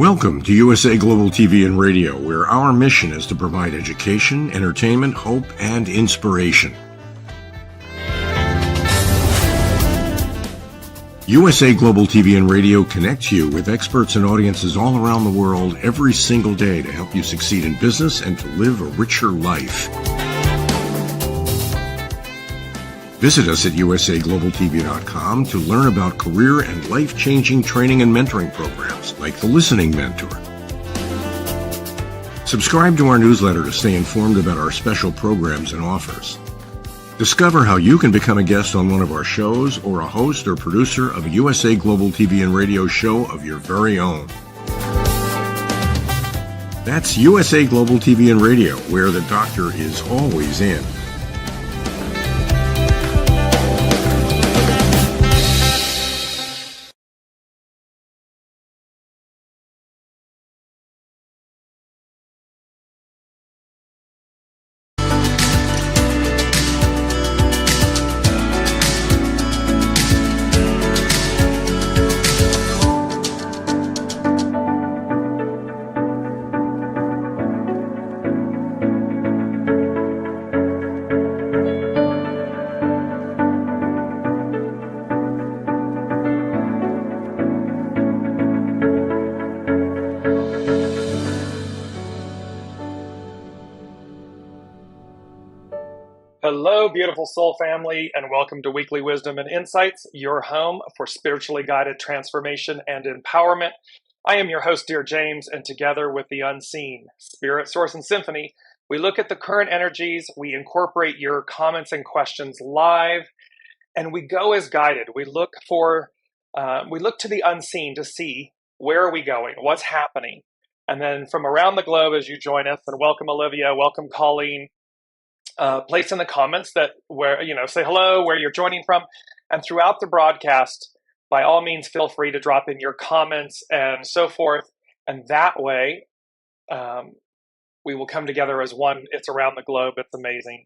Welcome to USA Global TV and Radio, where our mission is to provide education, entertainment, hope, and inspiration. USA Global TV and Radio connects you with experts and audiences all around the world every single day to help you succeed in business and to live a richer life. Visit us at usaglobaltv.com to learn about career and life-changing training and mentoring programs like the Listening Mentor. Subscribe to our newsletter to stay informed about our special programs and offers. Discover how you can become a guest on one of our shows or a host or producer of a USA Global TV and Radio show of your very own. That's USA Global TV and Radio, where the doctor is always in. Hello, beautiful soul family, and welcome to Weekly Wisdom and Insights, your home for spiritually guided transformation and empowerment. I am your host, Dearjames, and together with the unseen, Spirit, Source, and Symphony, we look at the current energies, we incorporate your comments and questions live, and we go as guided. We look to the unseen to see where are we going, what's happening, and then from around the globe as you join us, and welcome Olivia, welcome Colleen. Place in the comments say hello, where you're joining from, and throughout the broadcast, by all means, feel free to drop in your comments and so forth. And that way, we will come together as one. It's around the globe. It's amazing.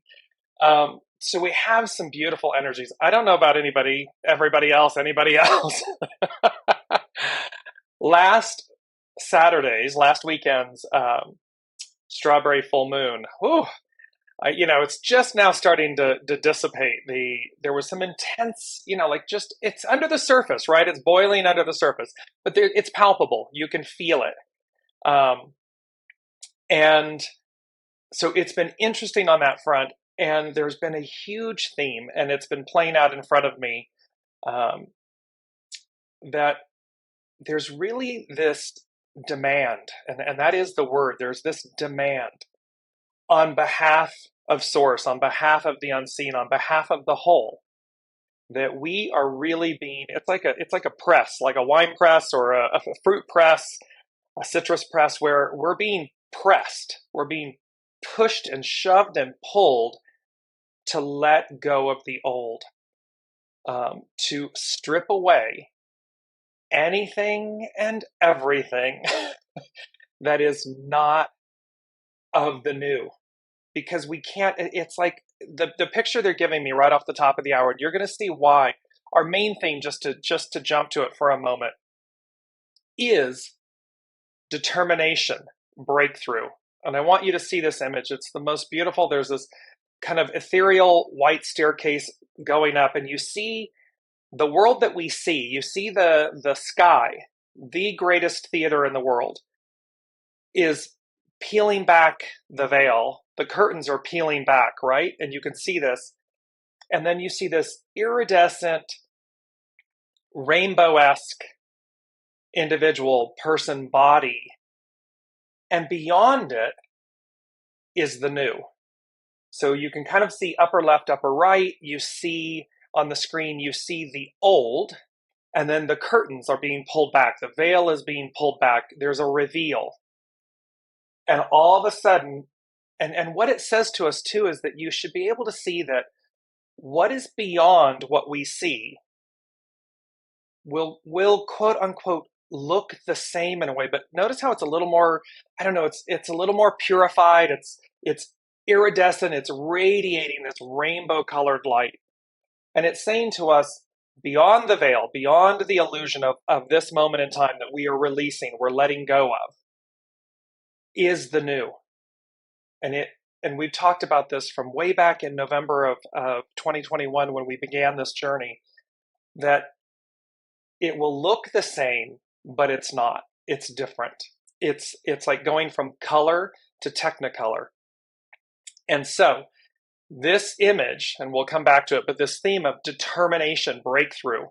So we have some beautiful energies. I don't know about anybody else. Last weekend's strawberry full moon. Whew. It's just now starting to dissipate. There was some intense, it's under the surface, right? It's boiling under the surface, but it's palpable. You can feel it. And so it's been interesting on that front. And there's been a huge theme, and it's been playing out in front of me, that there's really this demand, and that is the word. There's this demand on behalf of Source, on behalf of the unseen, on behalf of the whole, that we are really being, it's like a press, like a wine press or a fruit press, a citrus press, where we're being pressed, we're being pushed and shoved and pulled to let go of the old, to strip away anything and everything that is not of the new. Because we can't, it's like the picture they're giving me right off the top of the hour, and you're going to see why. Our main theme, just to jump to it for a moment, is determination, breakthrough. And I want you to see this image. It's the most beautiful. There's this kind of ethereal white staircase going up, and you see the world that we see. You see the sky, the greatest theater in the world, is peeling back the veil. The curtains are peeling back, right? And you can see this. And then you see this iridescent, rainbow-esque individual person body. And beyond it is the new. So you can kind of see upper left, upper right. You see on the screen, you see the old. And then the curtains are being pulled back. The veil is being pulled back. There's a reveal. And all of a sudden, and what it says to us too is that you should be able to see that what is beyond what we see will quote unquote look the same in a way. But notice how it's a little more, it's a little more purified. It's iridescent. It's radiating this rainbow colored light. And it's saying to us, beyond the veil, beyond the illusion of this moment in time that we are releasing, we're letting go of, is the new. And we've talked about this from way back in November of 2021 when we began this journey, that it will look the same, but it's not. It's different. It's like going from color to technicolor. And so this image, and we'll come back to it, but this theme of determination, breakthrough,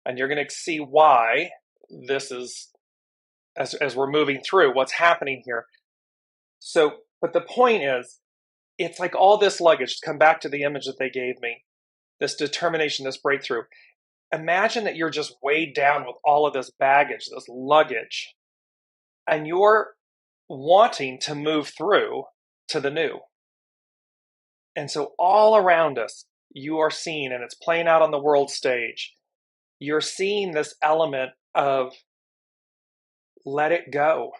and you're going to see why this is, as we're moving through what's happening here. So, but the point is, it's like all this luggage, to come back to the image that they gave me, this determination, this breakthrough. Imagine that you're just weighed down with all of this baggage, this luggage, and you're wanting to move through to the new. And so all around us, you are seeing, and it's playing out on the world stage, you're seeing this element of let it go.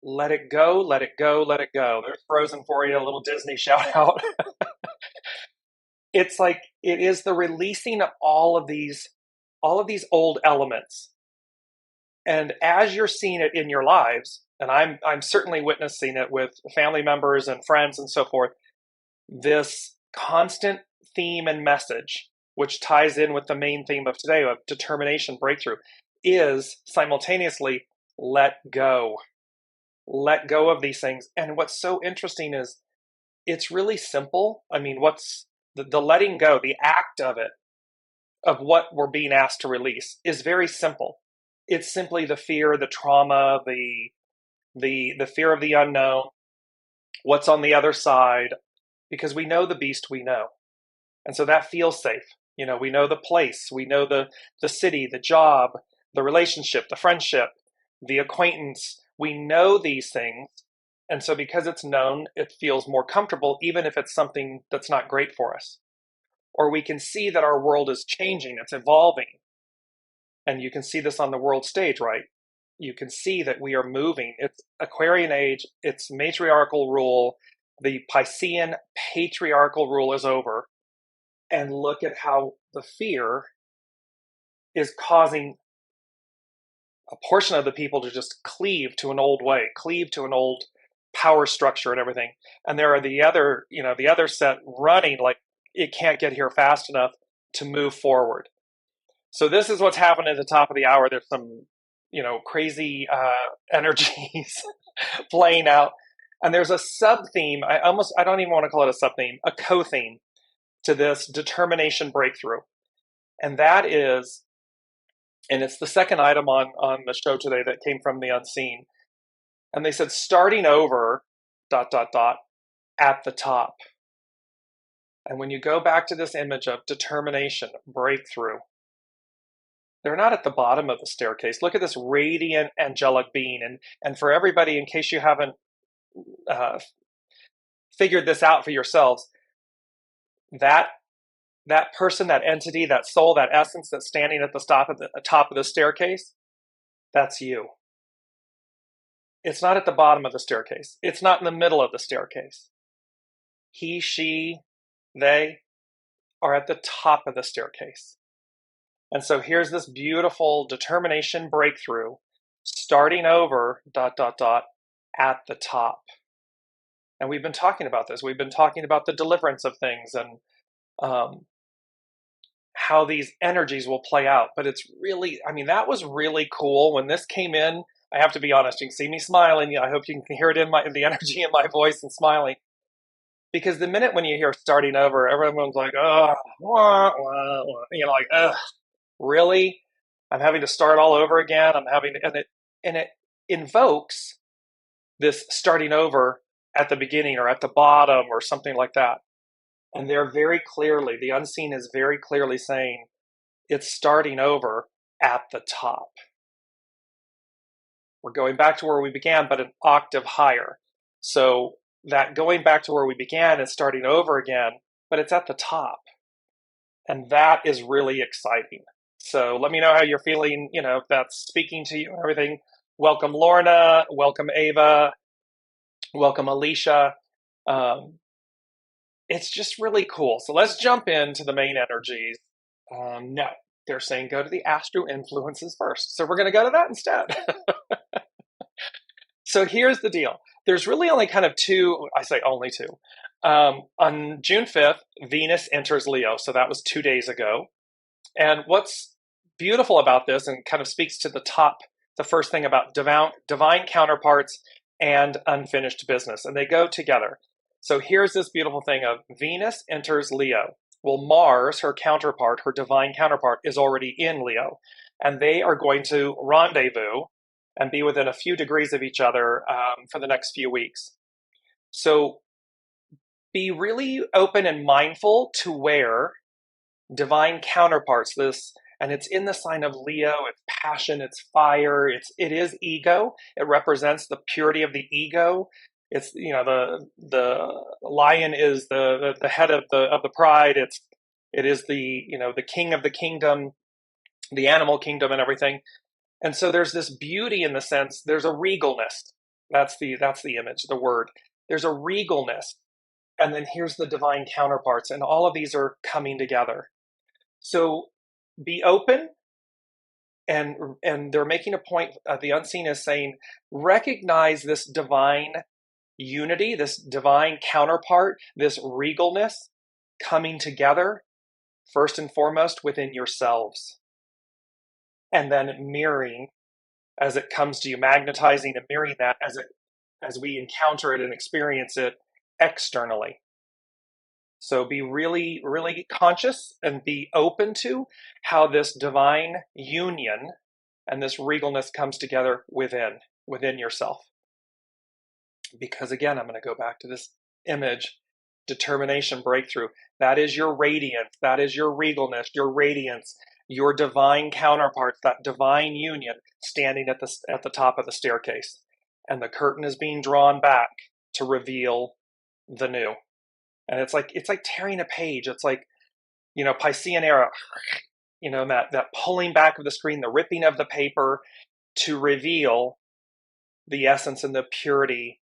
Let it go, let it go, let it go. There's Frozen for you, a little Disney shout out. It's like it is the releasing of all of these old elements. And as you're seeing it in your lives, and I'm certainly witnessing it with family members and friends and so forth, this constant theme and message, which ties in with the main theme of today of determination, breakthrough, is simultaneously let go. Let go of these things. And what's so interesting is it's really simple. I mean, what's the letting go, the act of it, of what we're being asked to release, is very simple. It's simply the fear, the trauma, the fear of the unknown, what's on the other side, because we know the beast we know. And so that feels safe. You know, we know the place, we know the city, the job, the relationship, the friendship, the acquaintance. We know these things. And so because it's known, it feels more comfortable, even if it's something that's not great for us. Or we can see that our world is changing, it's evolving. And you can see this on the world stage, right? You can see that we are moving. It's Aquarian age, it's matriarchal rule. The Piscean patriarchal rule is over. And look at how the fear is causing a portion of the people to just cleave to an old way, cleave to an old power structure and everything. And there are the other set running like it can't get here fast enough to move forward. So this is what's happening at the top of the hour. There's some, crazy energies playing out. And there's a sub-theme, I don't even want to call it a sub-theme, a co-theme to this determination breakthrough. And that is, and it's the second item on the show today that came from the unseen. And they said, starting over, ... at the top. And when you go back to this image of determination, breakthrough, they're not at the bottom of the staircase. Look at this radiant angelic being. And for everybody, in case you haven't figured this out for yourselves, that person, that entity, that soul, that essence that's standing at the top of the staircase, that's you. It's not at the bottom of the staircase. It's not in the middle of the staircase. He, she, they are at the top of the staircase. And so here's this beautiful determination breakthrough, starting over, ... at the top. And we've been talking about this. We've been talking about the deliverance of things and how these energies will play out. But it's really, that was really cool. When this came in, I have to be honest, you can see me smiling. I hope you can hear it in the energy in my voice and smiling. Because the minute when you hear starting over, everyone's like, oh, like, ugh, really? I'm having to start all over again. And it invokes this starting over at the beginning or at the bottom or something like that. And they're very clearly, the unseen is very clearly saying it's starting over at the top. We're going back to where we began, but an octave higher. So that going back to where we began is starting over again, but it's at the top. And that is really exciting. So let me know how you're feeling, if that's speaking to you and everything. Welcome, Lorna. Welcome, Ava. Welcome, Alicia. It's just really cool. So let's jump into the main energies. No, they're saying go to the astro influences first. So we're going to go to that instead. So here's the deal. There's really only kind of two, I say only two. On June 5th, Venus enters Leo. So that was 2 days ago. And what's beautiful about this, and kind of speaks to the first thing about divine counterparts and unfinished business, and they go together. So here's this beautiful thing of Venus enters Leo. Well, Mars, her counterpart, her divine counterpart, is already in Leo, and they are going to rendezvous and be within a few degrees of each other for the next few weeks. So be really open and mindful to where divine counterparts, and it's in the sign of Leo, it's passion, it's fire, it is ego. It represents the purity of the ego. It's, the lion is the head of the pride. It is the king of the kingdom, the animal kingdom and everything. And so there's this beauty in the sense, there's a regalness. That's the image, the word. There's a regalness. And then here's the divine counterparts, and all of these are coming together. So be open, and they're making a point, the unseen is saying, recognize this divine unity, this divine counterpart, this regalness coming together, first and foremost within yourselves. And then mirroring as it comes to you, magnetizing and mirroring that as we encounter it and experience it externally. So be really, really conscious and be open to how this divine union and this regalness comes together within yourself. Because again, I'm going to go back to this image, determination, breakthrough. That is your radiance. That is your regalness, your radiance, your divine counterparts, that divine union standing at the top of the staircase. And the curtain is being drawn back to reveal the new. And it's like tearing a page. It's like, Piscean era, that pulling back of the screen, the ripping of the paper to reveal the essence and the purity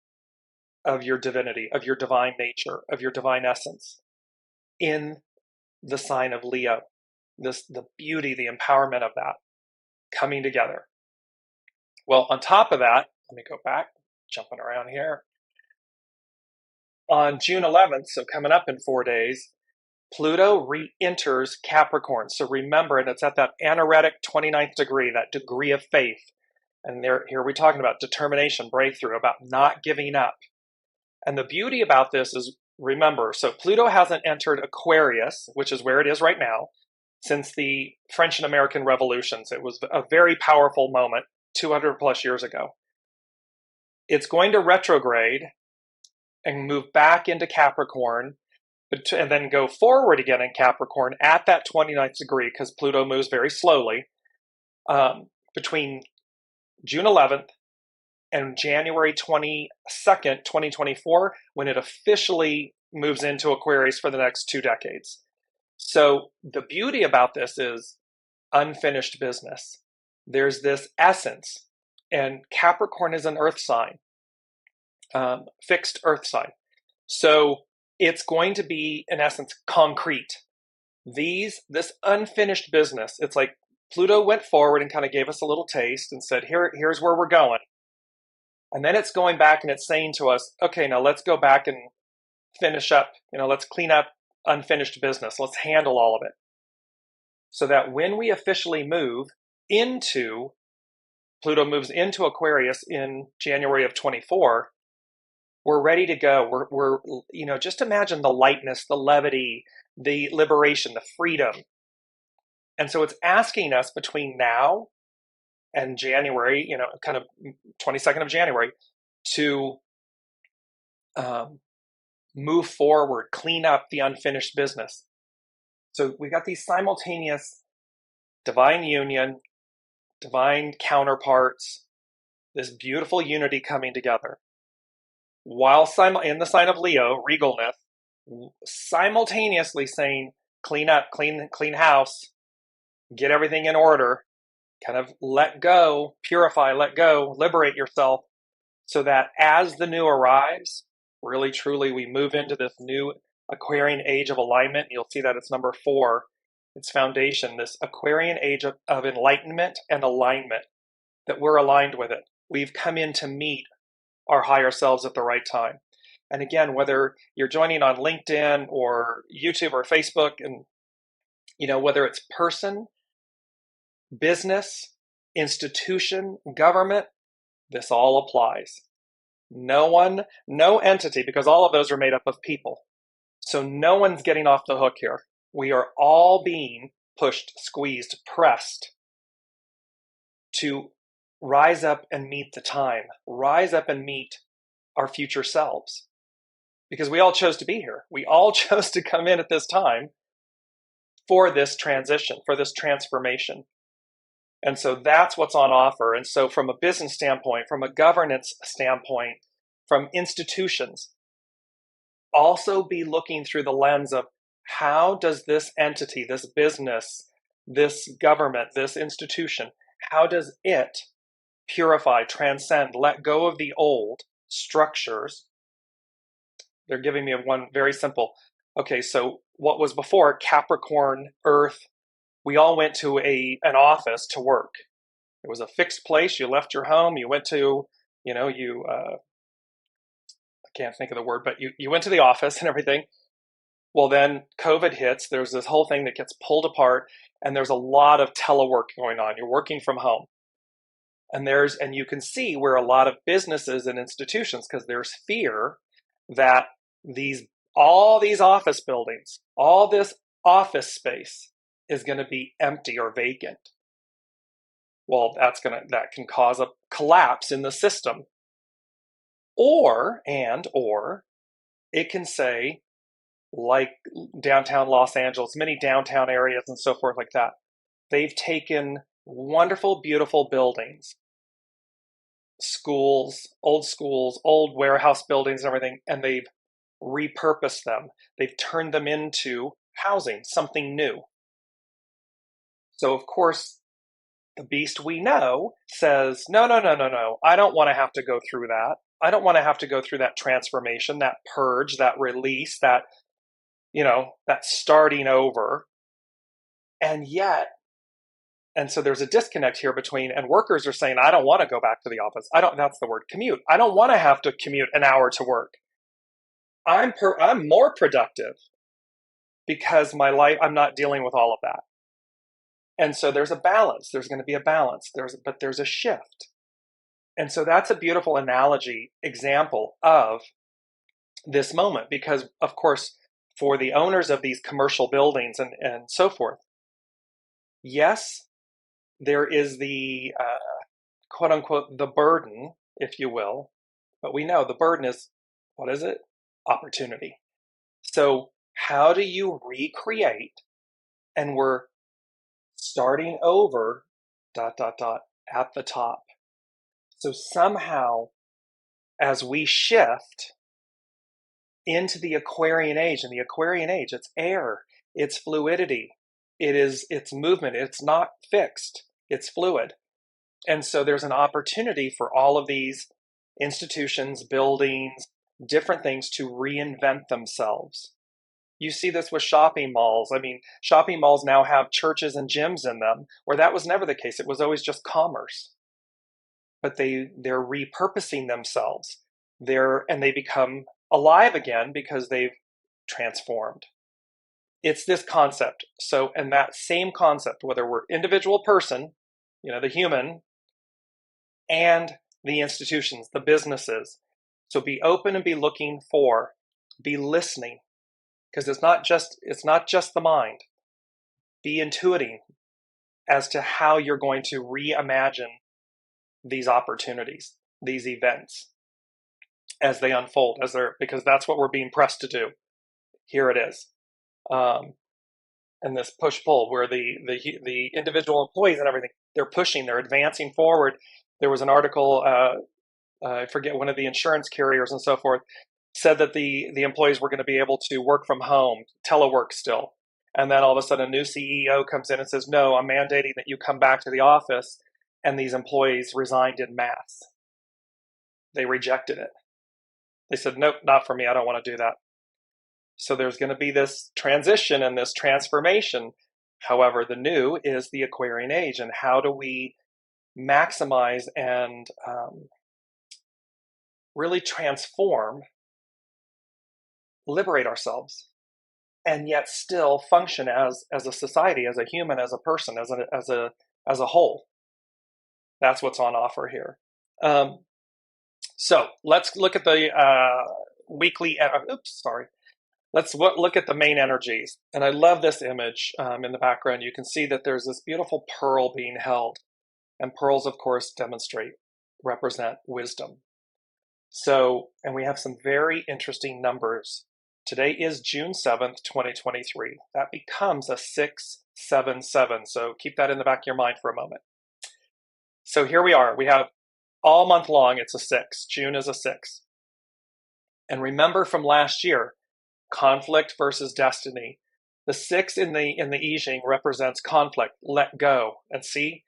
of your divinity, of your divine nature, of your divine essence in the sign of Leo. The beauty, the empowerment of that coming together. Well, on top of that, let me go back, jumping around here. On June 11th, so coming up in 4 days, Pluto re-enters Capricorn. So remember, and it's at that anaretic 29th degree, that degree of faith. And here we're talking about determination, breakthrough, about not giving up. And the beauty about this is, remember, so Pluto hasn't entered Aquarius, which is where it is right now, since the French and American revolutions. It was a very powerful moment 200 plus years ago. It's going to retrograde and move back into Capricorn, and then go forward again in Capricorn at that 29th degree, because Pluto moves very slowly, between June 11th and January 22nd, 2024, when it officially moves into Aquarius for the next 2 decades. So the beauty about this is unfinished business. There's this essence, and Capricorn is an earth sign. Fixed earth sign. So it's going to be, in essence, concrete. This unfinished business, it's like Pluto went forward and kind of gave us a little taste and said, here's where we're going. And then it's going back and it's saying to us, okay, now let's go back and finish up, let's clean up unfinished business. Let's handle all of it. So that when we officially move into, Pluto moves into Aquarius in January of 24, we're ready to go. We're just imagine the lightness, the levity, the liberation, the freedom. And so it's asking us between now and January, kind of 22nd of January, to move forward, clean up the unfinished business. So we got these simultaneous divine union, divine counterparts, this beautiful unity coming together. While in the sign of Leo, regalness, simultaneously saying, clean up, clean house, get everything in order, kind of let go, purify, let go, liberate yourself, so that as the new arrives, really truly we move into this new Aquarian age of alignment. You'll see that it's number 4. its foundation, this Aquarian age of enlightenment and alignment, that we're aligned with it. We've come in to meet our higher selves at the right time. And again, whether you're joining on LinkedIn or YouTube or Facebook, and whether it's person, business, institution, government, this all applies. No entity, because all of those are made up of people. So no one's getting off the hook here. We are all being pushed, squeezed, pressed to rise up and meet the time, rise up and meet our future selves. Because we all chose to be here. We all chose to come in at this time for this transition, for this transformation. And so that's what's on offer. And so from a business standpoint, from a governance standpoint, from institutions, also be looking through the lens of how does this entity, this business, this government, this institution, how does it purify, transcend, let go of the old structures? They're giving me one very simple. Okay, so what was before Capricorn, Earth, we all went to an office to work. It was a fixed place. You left your home. You went to, I can't think of the word, but you went to the office and everything. Well, then COVID hits. There's this whole thing that gets pulled apart, and there's a lot of telework going on. You're working from home. And you can see where a lot of businesses and institutions, because there's fear that all these office buildings, all this office space is going to be empty or vacant. Well, that can cause a collapse in the system. Or it can say, like downtown Los Angeles, many downtown areas and so forth like that, they've taken wonderful, beautiful buildings, schools, old warehouse buildings and everything, and they've repurposed them. They've turned them into housing, something new. So, of course, the beast we know says, no. I don't want to have to go through that. I don't want to have to go through that transformation, that purge, that release, that starting over. And so there's a disconnect here and workers are saying, I don't want to go back to the office. That's the word, commute. I don't want to have to commute an hour to work. I'm more productive because my life, I'm not dealing with all of that. And so there's a balance. There's going to be a balance. But there's a shift. And so that's a beautiful example of this moment, because of course, for the owners of these commercial buildings and so forth, yes, there is the quote unquote, the burden, if you will, but we know the burden is, what is it? Opportunity. So how do you recreate? And we're starting over, ... at the top. So somehow, as we shift into the Aquarian age, and the Aquarian age, it's air, it's fluidity, it's movement, it's not fixed, it's fluid. And so there's an opportunity for all of these institutions, buildings, different things to reinvent themselves. You see this with shopping malls. I mean, shopping malls now have churches and gyms in them, where that was never the case. It was always just commerce. But they're repurposing themselves. And they become alive again because they've transformed. It's this concept. So, and that same concept, whether we're individual person, the human, and the institutions, the businesses. So be open and be looking for, be listening, because it's not just the mind. Be intuiting as to how you're going to reimagine these opportunities, these events, as they unfold, because that's what we're being pressed to do. Here it is. And this push-pull, where the individual employees and everything, they're pushing, they're advancing forward. There was an article, I forget, one of the insurance carriers and so forth, said that the employees were going to be able to work from home, telework still. And then all of a sudden a new CEO comes in and says, no, I'm mandating that you come back to the office. And these employees resigned in mass. They rejected it. They said, nope, not for me. I don't want to do that. So there's going to be this transition and this transformation. However, the new is the Aquarian age, and how do we maximize and really transform, liberate ourselves, and yet still function as a society, as a human, as a person, as a whole. That's what's on offer here. So let's look at the weekly. Let's look at the main energies. And I love this image in the background. You can see that there's this beautiful pearl being held. And pearls, of course, represent wisdom. So, and we have some very interesting numbers. Today is June 7th, 2023. That becomes a 677. So keep that in the back of your mind for a moment. So here we are. We have all month long, it's a 6. June is a 6. And remember from last year, conflict versus destiny. The 6 in the I Ching represents conflict, let go. And see,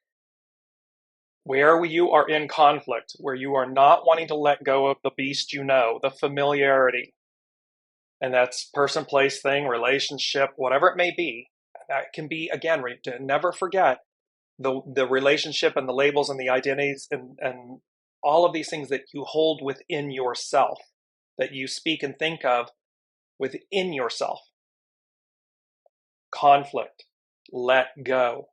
where you are in conflict, where you are not wanting to let go of the beast you know, the familiarity. And that's person, place, thing, relationship, whatever it may be. That can be, again, never forget the relationship and the labels and the identities and all of these things that you hold within yourself, that you speak and think of within yourself. Conflict, let go.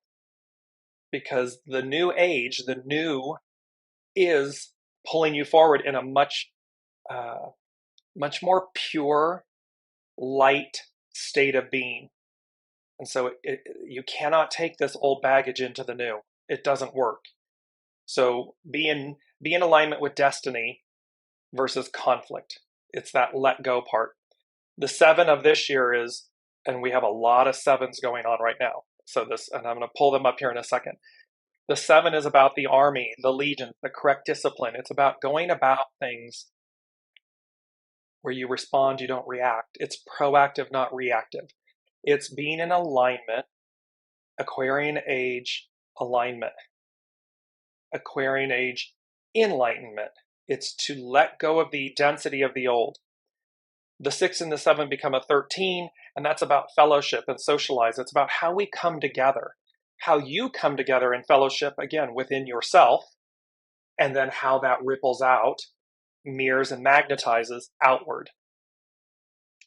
Because the new age, the new, is pulling you forward in a much more pure, light state of being. And so you cannot take this old baggage into the new. It doesn't work. So be in alignment with destiny versus conflict. It's that let go part. The 7 of this year is, and we have a lot of 7s going on right now. So and I'm going to pull them up here in a second. The 7 is about the army, the legion, the correct discipline. It's about going about things where you respond, you don't react. It's proactive, not reactive. It's being in alignment, Aquarian age alignment, Aquarian age enlightenment. It's to let go of the density of the old. The 6 and the 7 become a 13, and that's about fellowship and socialize. It's about how we come together, how you come together in fellowship, again, within yourself, and then how that ripples out, mirrors and magnetizes outward.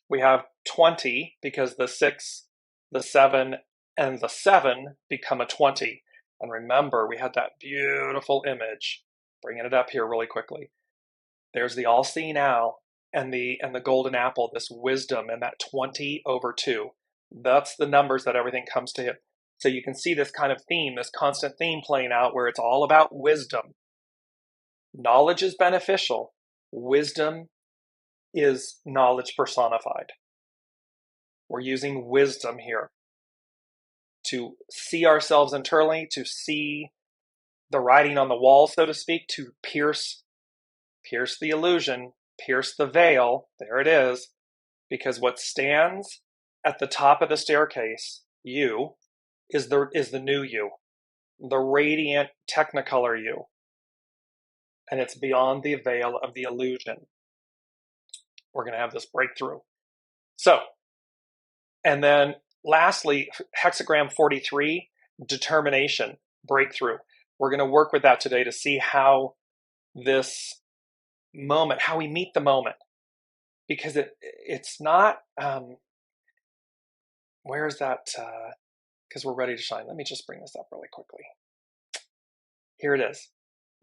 We have 20 because the 6, the 7, and the 7 become a 20. And remember, we had that beautiful image, bringing it up here really quickly. There's the all-seeing owl and the golden apple, this wisdom, and that 20/2. That's the numbers that everything comes to hit. So you can see this kind of theme, this constant theme playing out where it's all about wisdom. Knowledge is beneficial. Wisdom is knowledge personified. We're using wisdom here to see ourselves internally, to see the writing on the wall, so to speak, to pierce the illusion, pierce the veil. There it is. Because what stands at the top of the staircase, you, is the new you, the radiant technicolor you. And it's beyond the veil of the illusion. We're going to have this breakthrough. So, and then lastly, hexagram 43, determination, breakthrough. We're going to work with that today to see how this moment, how we meet the moment. Because it's not, where's that, because we're ready to shine. Let me just bring this up really quickly. Here it is.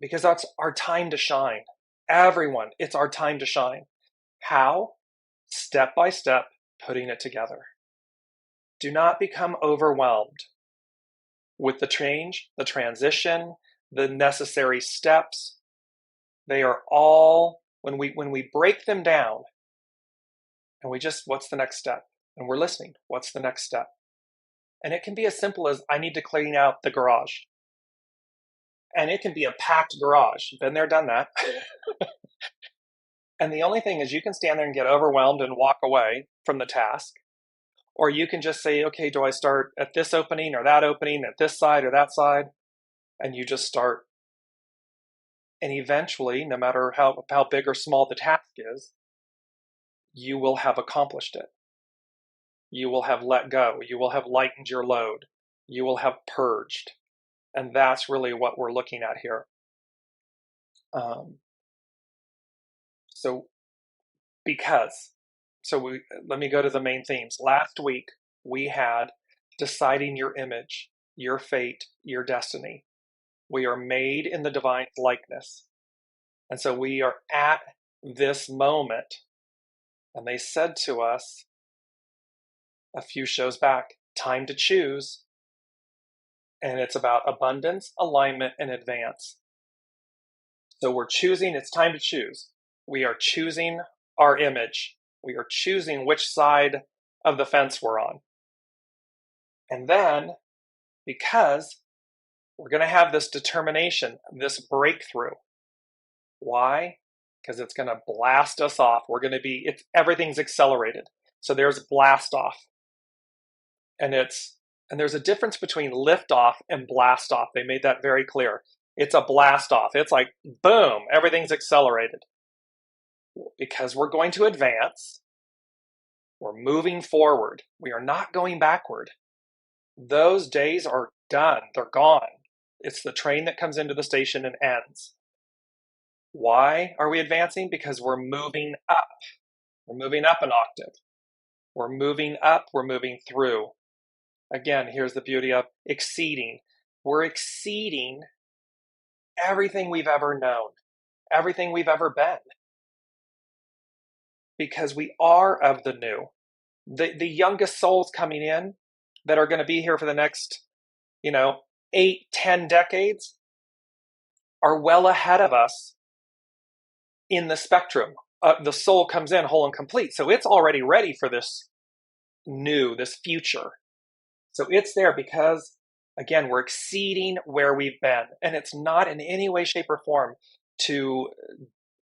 Because that's our time to shine. Everyone, it's our time to shine. How? Step by step, putting it together. Do not become overwhelmed with the change, the transition, the necessary steps. They are all, when we break them down, and we just, what's the next step? And we're listening, what's the next step? And it can be as simple as, I need to clean out the garage. And it can be a packed garage. Been there, done that. And the only thing is you can stand there and get overwhelmed and walk away from the task. Or you can just say, okay, do I start at this opening or that opening, at this side or that side? And you just start. And eventually, no matter how big or small the task is, you will have accomplished it. You will have let go. You will have lightened your load. You will have purged. And that's really what we're looking at here. So let me go to the main themes. Last week, we had deciding your image, your fate, your destiny. We are made in the divine likeness. And so we are at this moment. And they said to us a few shows back, time to choose. And it's about abundance, alignment, and advance. So we're choosing, it's time to choose. We are choosing our image. We are choosing which side of the fence we're on. And then, because we're going to have this determination, this breakthrough. Why? Because it's going to blast us off. Everything's accelerated. So there's blast off. And there's a difference between lift off and blast off. They made that very clear. It's a blast off. It's like, boom, everything's accelerated. Because we're going to advance. We're moving forward. We are not going backward. Those days are done. They're gone. It's the train that comes into the station and ends. Why are we advancing? Because we're moving up. We're moving up an octave. We're moving up. We're moving through. Again, here's the beauty of exceeding. We're exceeding everything we've ever known, everything we've ever been. Because we are of the new. The youngest souls coming in that are going to be here for the next, 8, 10 decades are well ahead of us in the spectrum. The soul comes in whole and complete. So it's already ready for this this future. So it's there because, again, we're exceeding where we've been. And it's not in any way, shape, or form to,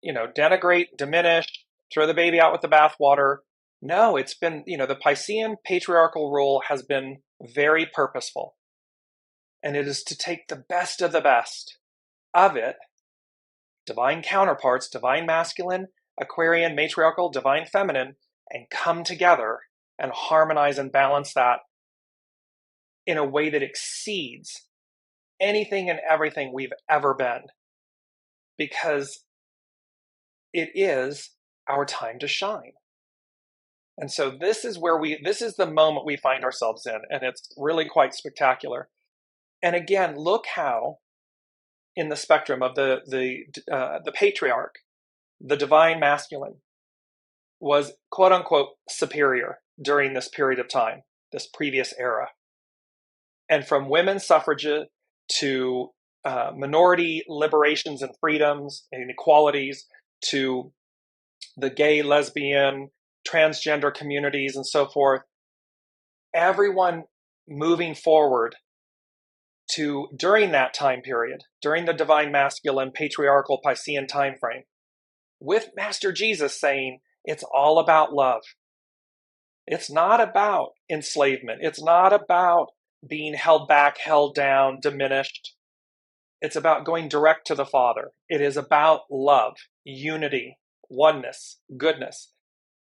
denigrate, diminish, throw the baby out with the bathwater. No, it's been, the Piscean patriarchal rule has been very purposeful. And it is to take the best of it, divine counterparts, divine masculine, Aquarian, matriarchal, divine feminine, and come together and harmonize and balance that in a way that exceeds anything and everything we've ever been. Because it is our time to shine. And so this is the moment we find ourselves in, and it's really quite spectacular. And again, look how in the spectrum of the patriarch, the divine masculine, was quote unquote superior during this period of time, this previous era. And from women's suffrage to minority liberations and freedoms and equalities to the gay, lesbian, transgender communities and so forth, everyone moving forward to during that time period, during the divine masculine patriarchal Piscean time frame, with Master Jesus saying it's all about love. It's not about enslavement. It's not about being held back, held down, diminished. It's about going direct to the Father. It is about love, unity, oneness, goodness.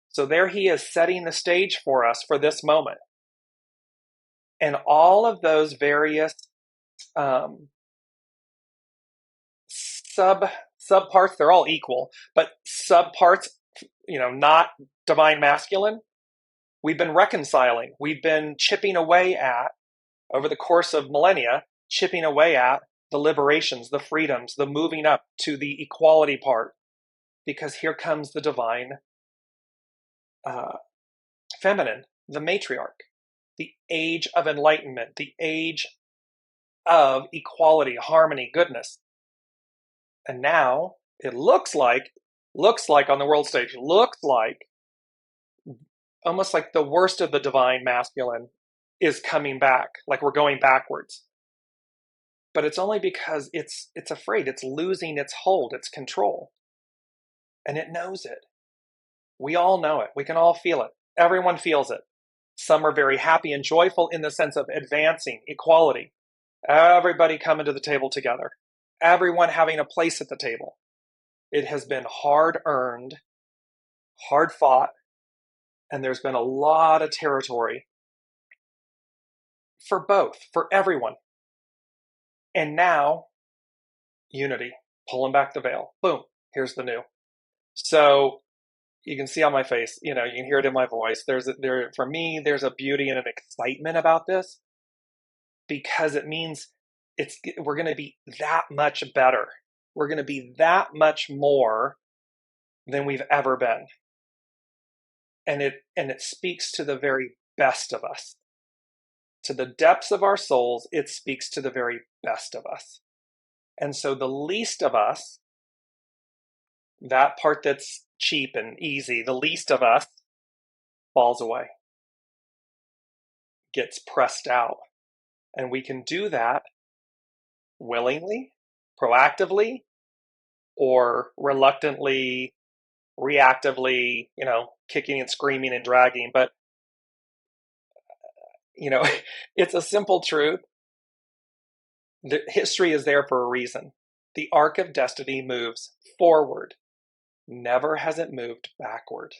So there he is setting the stage for us for this moment. And all of those various subparts, they're all equal, but subparts, not divine masculine, we've been reconciling. We've been chipping away at, over the course of millennia, chipping away at the liberations, the freedoms, the moving up to the equality part. Because here comes the divine feminine, the matriarch, the age of enlightenment, the age of equality, harmony, goodness. And now it looks like on the world stage, almost like the worst of the divine masculine is coming back, like we're going backwards. But it's only because it's afraid, it's losing its hold, its control. And it knows it. We all know it. We can all feel it. Everyone feels it. Some are very happy and joyful in the sense of advancing, equality. Everybody coming to the table together. Everyone having a place at the table. It has been hard earned, hard fought, and there's been a lot of territory for both, for everyone. And now, unity, pulling back the veil. Boom, here's the new. So you can see on my face, you can hear it in my voice. For me, there's a beauty and an excitement about this, because it means we're going to be that much better. We're going to be that much more than we've ever been. And it speaks to the very best of us. To the depths of our souls, it speaks to the very best of us. And so the least of us, that part that's cheap and easy, the least of us falls away, gets pressed out. And we can do that willingly, proactively, or reluctantly, reactively, kicking and screaming and dragging. But, it's a simple truth. The history is there for a reason. The arc of destiny moves forward. Never has it moved backward.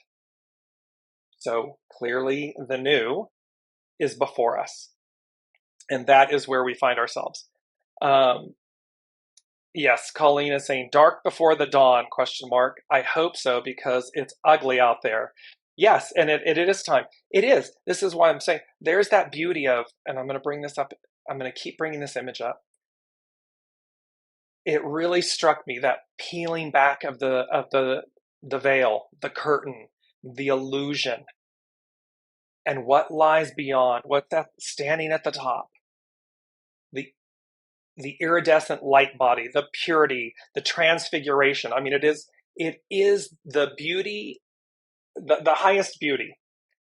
So clearly the new is before us. And that is where we find ourselves. Yes, Colleen is saying, dark before the dawn, ? I hope so, because it's ugly out there. Yes, and it is time. It is. This is why I'm saying there's that beauty of, and I'm going to bring this up. I'm going to keep bringing this image up. It really struck me, that peeling back of the veil, the curtain, the illusion, and what lies beyond, what's that standing at the top. The iridescent light body, the purity, the transfiguration. I mean, it is the beauty, the highest beauty.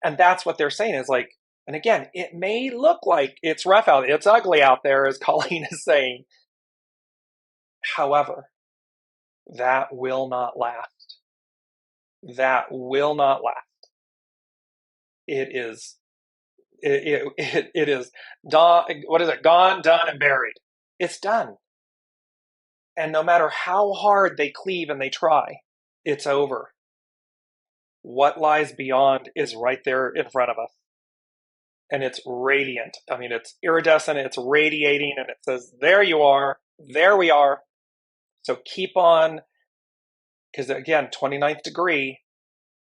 And that's what they're saying is like, and again, it may look like it's rough out, it's ugly out there, as Colleen is saying. However, that will not last. That will not last. It is done. What is it? Gone, done, and buried. It's done. And no matter how hard they cleave and they try, it's over. What lies beyond is right there in front of us. And it's radiant. I mean, it's iridescent, it's radiating, and it says, there you are, there we are. So keep on, because again, 29th degree,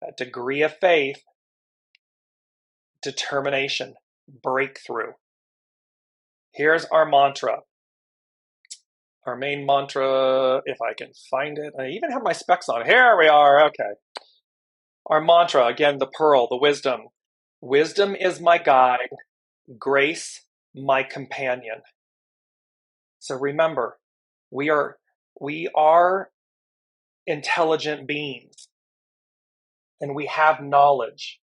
that degree of faith, determination, breakthrough. Here's our mantra. Our main mantra, if I can find it. I even have my specs on. Here we are. Okay. Our mantra, again, the pearl, the wisdom. Wisdom is my guide, grace my companion. So remember, we are intelligent beings, and we have knowledge.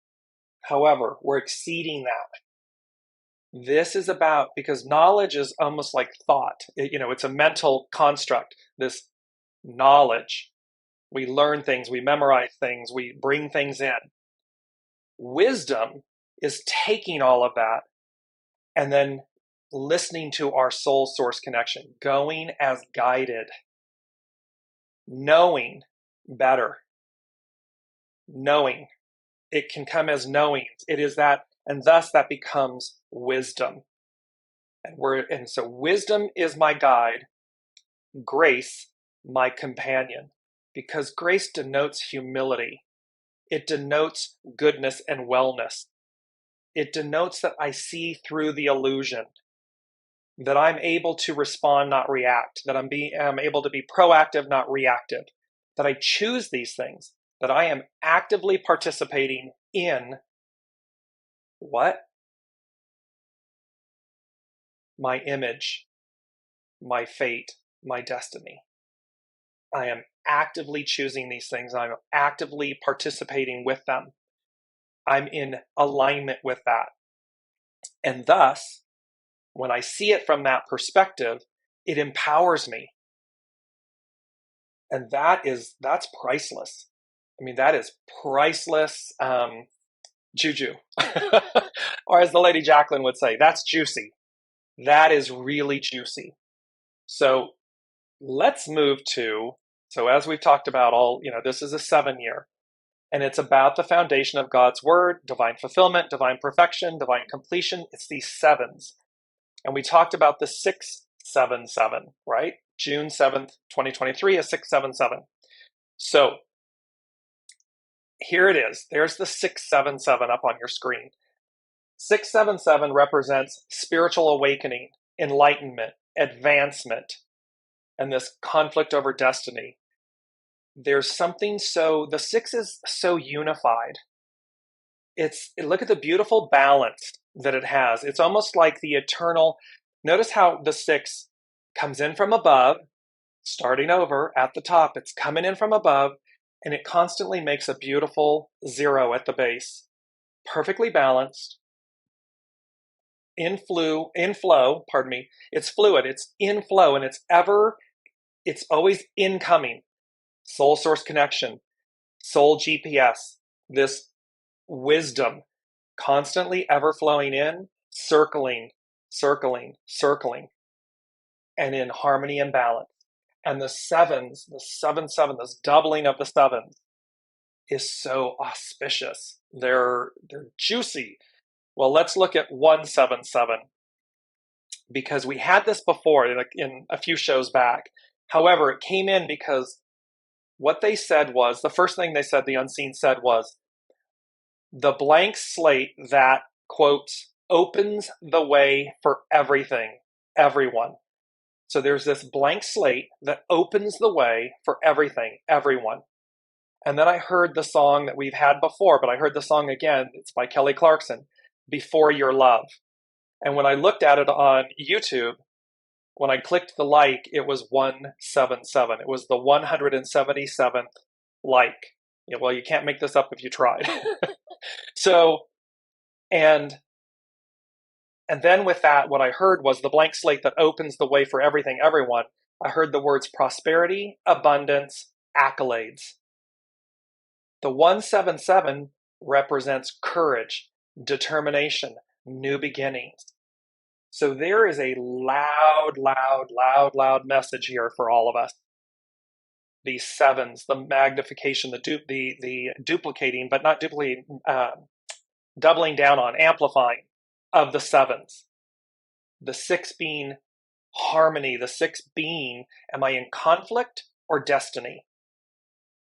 However, we're exceeding that. This is about, because knowledge is almost like thought. It's a mental construct, this knowledge. We learn things, we memorize things, we bring things in. Wisdom is taking all of that and then listening to our soul source connection, going as guided, knowing better. Knowing. It can come as knowing. It is that, and thus that becomes wisdom. And so wisdom is my guide, grace my companion, because grace denotes humility. It denotes goodness and wellness. It denotes that I see through the illusion, that I'm able to respond, not react, that I'm able to be proactive, not reactive, that I choose these things, that I am actively participating in what? My image, my fate, my destiny. I am actively choosing these things. I'm actively participating with them. I'm in alignment with that. And thus, when I see it from that perspective, it empowers me. And that's priceless. I mean, that is priceless juju. Or as the Lady Jacqueline would say, that's juicy. That is really juicy. So let's move to, so as we've talked about this is a 7-year, and it's about the foundation of God's word, divine fulfillment, divine perfection, divine completion. It's these 7s. And we talked about the 677, right? June 7th, 2023 is 677. So here it is. There's the 677 up on your screen. 677 represents spiritual awakening, enlightenment, advancement, and this conflict over destiny. There's something the 6 is so unified. Look at the beautiful balance that it has. It's almost like the eternal. Notice how the 6 comes in from above, starting over at the top. It's coming in from above, and it constantly makes a beautiful 0 at the base. Perfectly balanced. In flow, pardon me. It's fluid, it's in flow, and it's always incoming. Soul source connection, soul GPS, this wisdom constantly ever flowing in, circling, circling, circling, and in harmony and balance. And the 7s, the 7-7, this doubling of the 7s is so auspicious. They're juicy. Well, let's look at 177, because we had this before in a few shows back. However, it came in because what they said was, the first thing they said, the unseen said, was the blank slate that, quote, opens the way for everything, everyone. So there's this blank slate that opens the way for everything, everyone. And then I heard the song that we've had before, but I heard the song again. It's by Kelly Clarkson, Before Your Love. And when I looked at it on YouTube, when I clicked the like, it was 177. It was the 177th like. Yeah, well, you can't make this up if you tried. So, and then with that, what I heard was the blank slate that opens the way for everything, everyone. I heard the words prosperity, abundance, accolades. The 177 represents courage, determination, new beginnings. So there is a loud, loud, loud, loud message here for all of us. These 7s, the magnification, the duplicating, but not duplicating, doubling down on, amplifying of the 7s. The 6 being harmony, the 6 being, am I in conflict or destiny?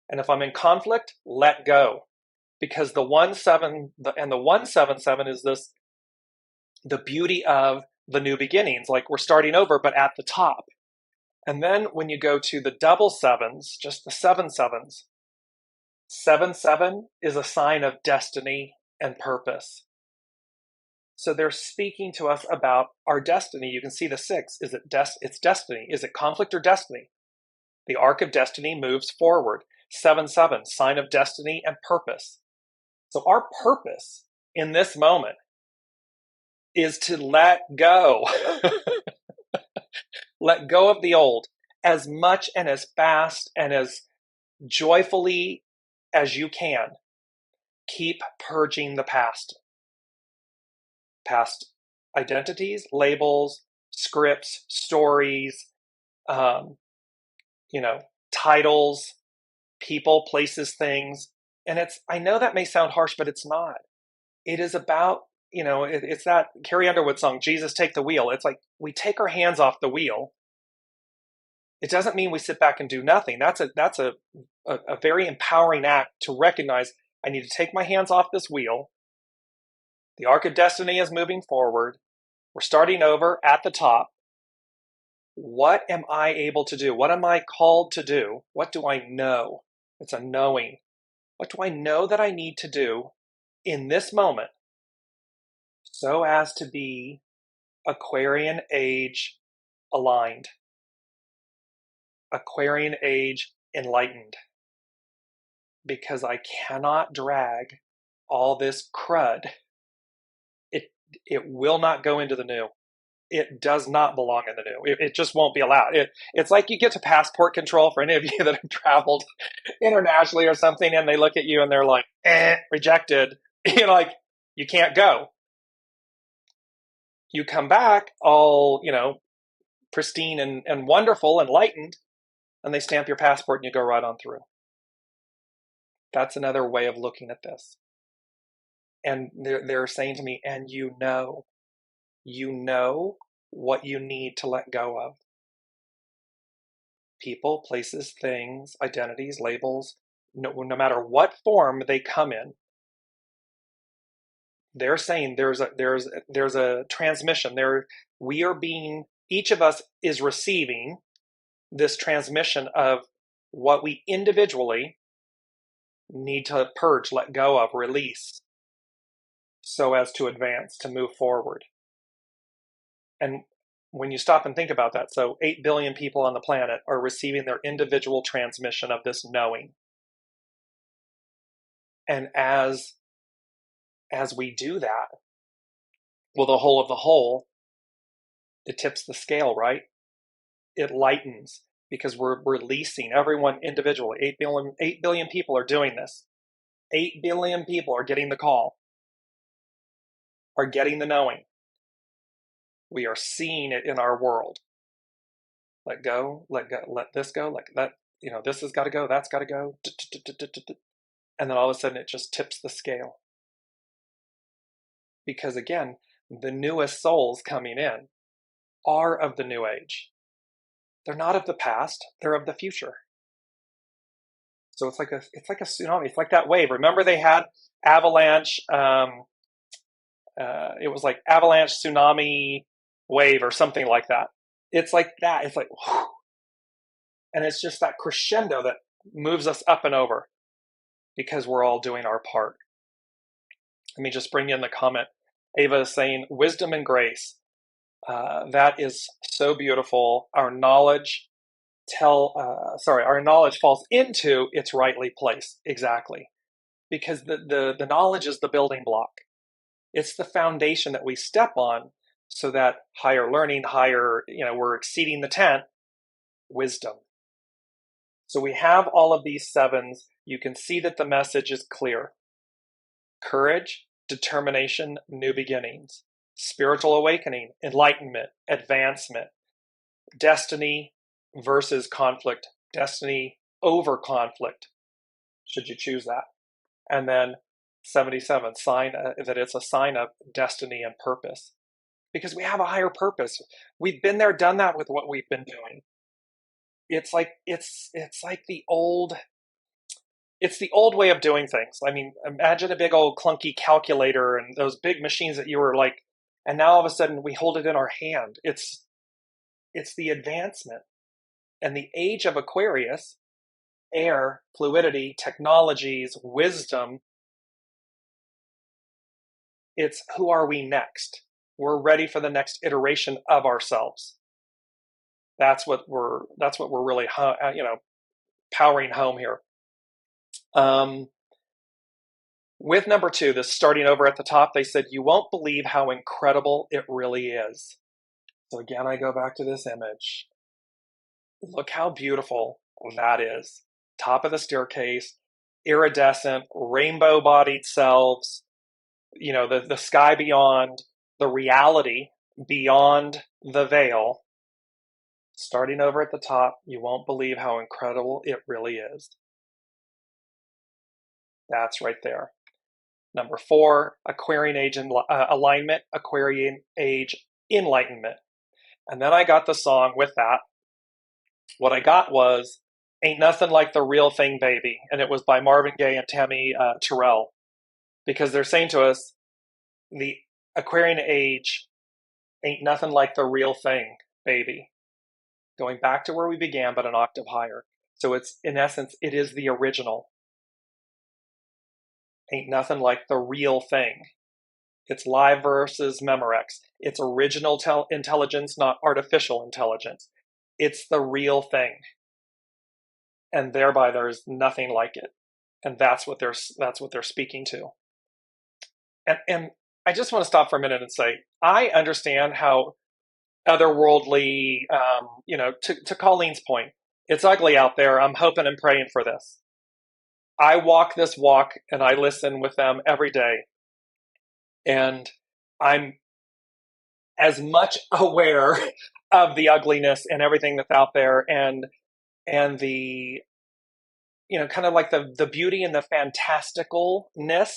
And if I'm in conflict, let go. Because the 1-7 and the 177 is this, the beauty of the new beginnings, like we're starting over, but at the top. And then when you go to the double 7s, just the 7-7s, 7-7 is a sign of destiny and purpose. So they're speaking to us about our destiny. You can see the 6. It's destiny. Is it conflict or destiny? The arc of destiny moves forward. 7-7, sign of destiny and purpose. So our purpose in this moment is to let go. Let go of the old as much and as fast and as joyfully as you can. Keep purging the past. Past identities, labels, scripts, stories, titles, people, places, things. And I know that may sound harsh, but it's not. It is about, it's that Carrie Underwood song, Jesus Take the Wheel. It's like we take our hands off the wheel. It doesn't mean we sit back and do nothing. That's a very empowering act to recognize I need to take my hands off this wheel. The arc of destiny is moving forward. We're starting over at the top. What am I able to do? What am I called to do? What do I know? It's a knowing. What do I know that I need to do in this moment so as to be Aquarian age aligned? Aquarian age enlightened. Because I cannot drag all this crud. It will not go into the new. It does not belong in the new. It just won't be allowed. It's like you get to passport control for any of you that have traveled internationally or something, and they look at you and they're like, rejected. You're like, you can't go. You come back all, pristine and wonderful, enlightened, and they stamp your passport and you go right on through. That's another way of looking at this. And they're saying to me, and you know what you need to let go of. People, places, things, identities, labels, no matter what form they come in, they're saying there's a transmission there. Each of us is receiving this transmission of what we individually need to purge, let go of, release, so as to advance, to move forward. And when you stop and think about that, so 8 billion people on the planet are receiving their individual transmission of this knowing. And as we do that, well, the whole of the whole, it tips the scale, right? It lightens because we're releasing everyone individually. 8 billion people are doing this. 8 billion people are getting the call, are getting the knowing. We are seeing it in our world. Let go, let this go, like that, this has got to go, that's got to go. And then all of a sudden it just tips the scale. Because again, the newest souls coming in are of the new age. They're not of the past, they're of the future. So it's like a tsunami. It's like that wave. Remember they had avalanche, it was like avalanche, tsunami, wave, or something like that. It's like that. It's like, whew. And it's just that crescendo that moves us up and over because we're all doing our part. Let me just bring in the comment. Ava is saying, wisdom and grace. That is so beautiful. Our knowledge falls into its rightly placed. Exactly. Because the knowledge is the building block. It's the foundation that we step on so that higher learning, we're exceeding the tent, wisdom. So we have all of these sevens. You can see that the message is clear. Courage, determination, new beginnings, spiritual awakening, enlightenment, advancement, destiny versus conflict, destiny over conflict, should you choose that. And then 77, sign that it's a sign of destiny and purpose. Because we have a higher purpose. We've been there, done that with what we've been doing. It's like the old way of doing things. I mean, imagine a big old clunky calculator and those big machines that you were like, and now all of a sudden we hold it in our hand. It's the advancement. And the age of Aquarius, air, fluidity, technologies, wisdom, it's who are we next? We're ready for the next iteration of ourselves. That's what we're really, powering home here. With number 2, this starting over at the top, they said, you won't believe how incredible it really is. So again, I go back to this image. Look how beautiful that is. Top of the staircase, iridescent, rainbow-bodied selves, the sky beyond, the reality beyond the veil. Starting over at the top, you won't believe how incredible it really is. That's right there. Number 4, Aquarian age alignment, Aquarian age enlightenment. And then I got the song with that. What I got was Ain't Nothing Like the Real Thing, Baby. And it was by Marvin Gaye and Tammy Terrell. Because they're saying to us, the Aquarian age ain't nothing like the real thing, baby. Going back to where we began, but an octave higher. So it's, in essence, it is the original. Ain't nothing like the real thing. It's live versus Memorex. It's original intelligence, not artificial intelligence. It's the real thing. And thereby there's nothing like it. And that's what they're speaking to. And I just want to stop for a minute and say, I understand how otherworldly, to Colleen's point, it's ugly out there. I'm hoping and praying for this. I walk this walk and I listen with them every day. And I'm as much aware of the ugliness and everything that's out there and the, kind of like the beauty and the fantasticalness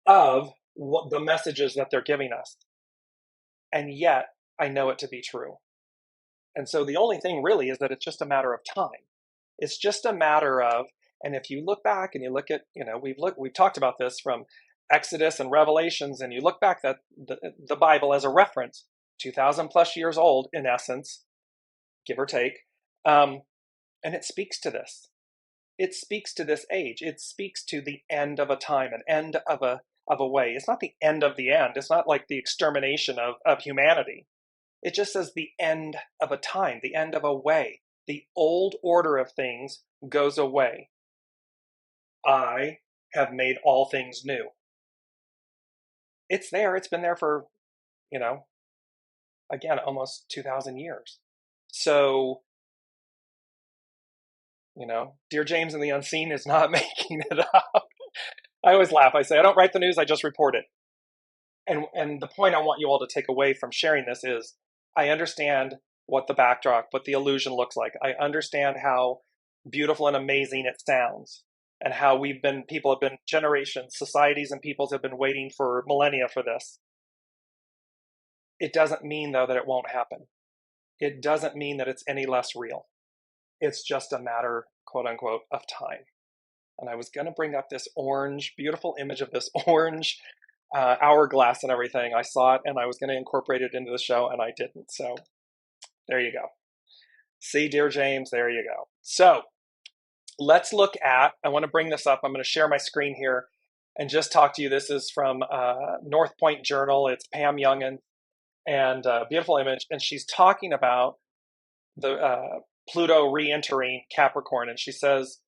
of what the messages that they're giving us. And yet I know it to be true. And so the only thing really is that it's just a matter of time. It's just a matter of, and if you look back and you look at, we've talked about this from Exodus and Revelations, and you look back at the Bible as a reference, 2,000 plus years old in essence, give or take, and it speaks to this. It speaks to this age. It speaks to the end of a time, an end of a way. It's not the end of the end. It's not like the extermination of humanity. It just says the end of a time, the end of a way. The old order of things goes away. I have made all things new. It's there. It's been there for, again, almost 2,000 years. So, Dearjames and the Unseen is not making it up. I always laugh. I say, I don't write the news, I just report it. And the point I want you all to take away from sharing this is, I understand what the backdrop, what the illusion looks like. I understand how beautiful and amazing it sounds, and how people have been generations, societies and peoples have been waiting for millennia for this. It doesn't mean, though, that it won't happen. It doesn't mean that it's any less real. It's just a matter, quote unquote, of time. And I was going to bring up this beautiful image of this orange hourglass and everything. I saw it and I was going to incorporate it into the show, and I didn't. So there you go. See, Dearjames, there you go. So let's look at, I want to bring this up. I'm going to share my screen here and just talk to you. This is from North Point Journal. It's Pam Youngin, and beautiful image. And she's talking about the Pluto re-entering Capricorn. And she says,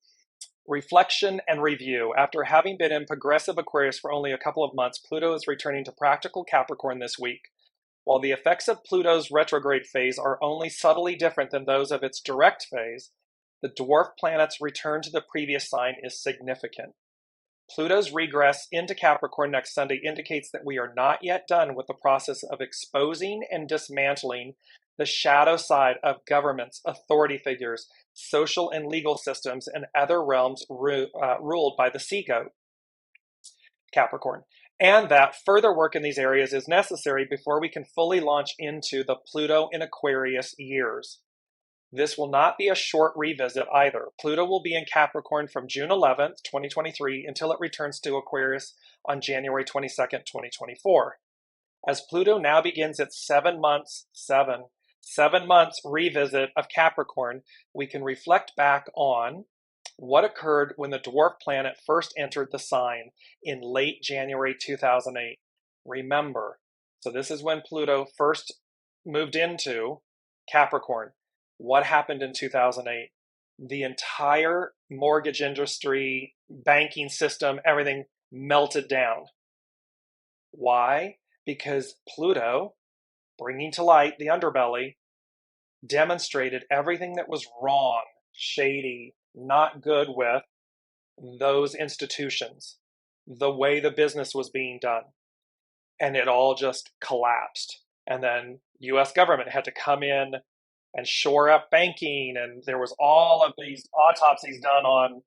reflection and review. After having been in progressive Aquarius for only a couple of months, Pluto is returning to practical Capricorn this week. While the effects of Pluto's retrograde phase are only subtly different than those of its direct phase, the dwarf planet's return to the previous sign is significant. Pluto's regress into Capricorn next Sunday indicates that we are not yet done with the process of exposing and dismantling the shadow side of governments, authority figures, social and legal systems, and other realms ruled by the sea goat, Capricorn, and that further work in these areas is necessary before we can fully launch into the Pluto in Aquarius years. This will not be a short revisit either. Pluto will be in Capricorn from June 11th, 2023, until it returns to Aquarius on January 22nd, 2024. As Pluto now begins its 7 months revisit of Capricorn, we can reflect back on what occurred when the dwarf planet first entered the sign in late January 2008. Remember, so this is when Pluto first moved into Capricorn. What happened in 2008? The entire mortgage industry, banking system, everything melted down. Why? Because Pluto, bringing to light the underbelly, demonstrated everything that was wrong, shady, not good with those institutions, the way the business was being done. And it all just collapsed. And then US government had to come in and shore up banking, and there was all of these autopsies done on,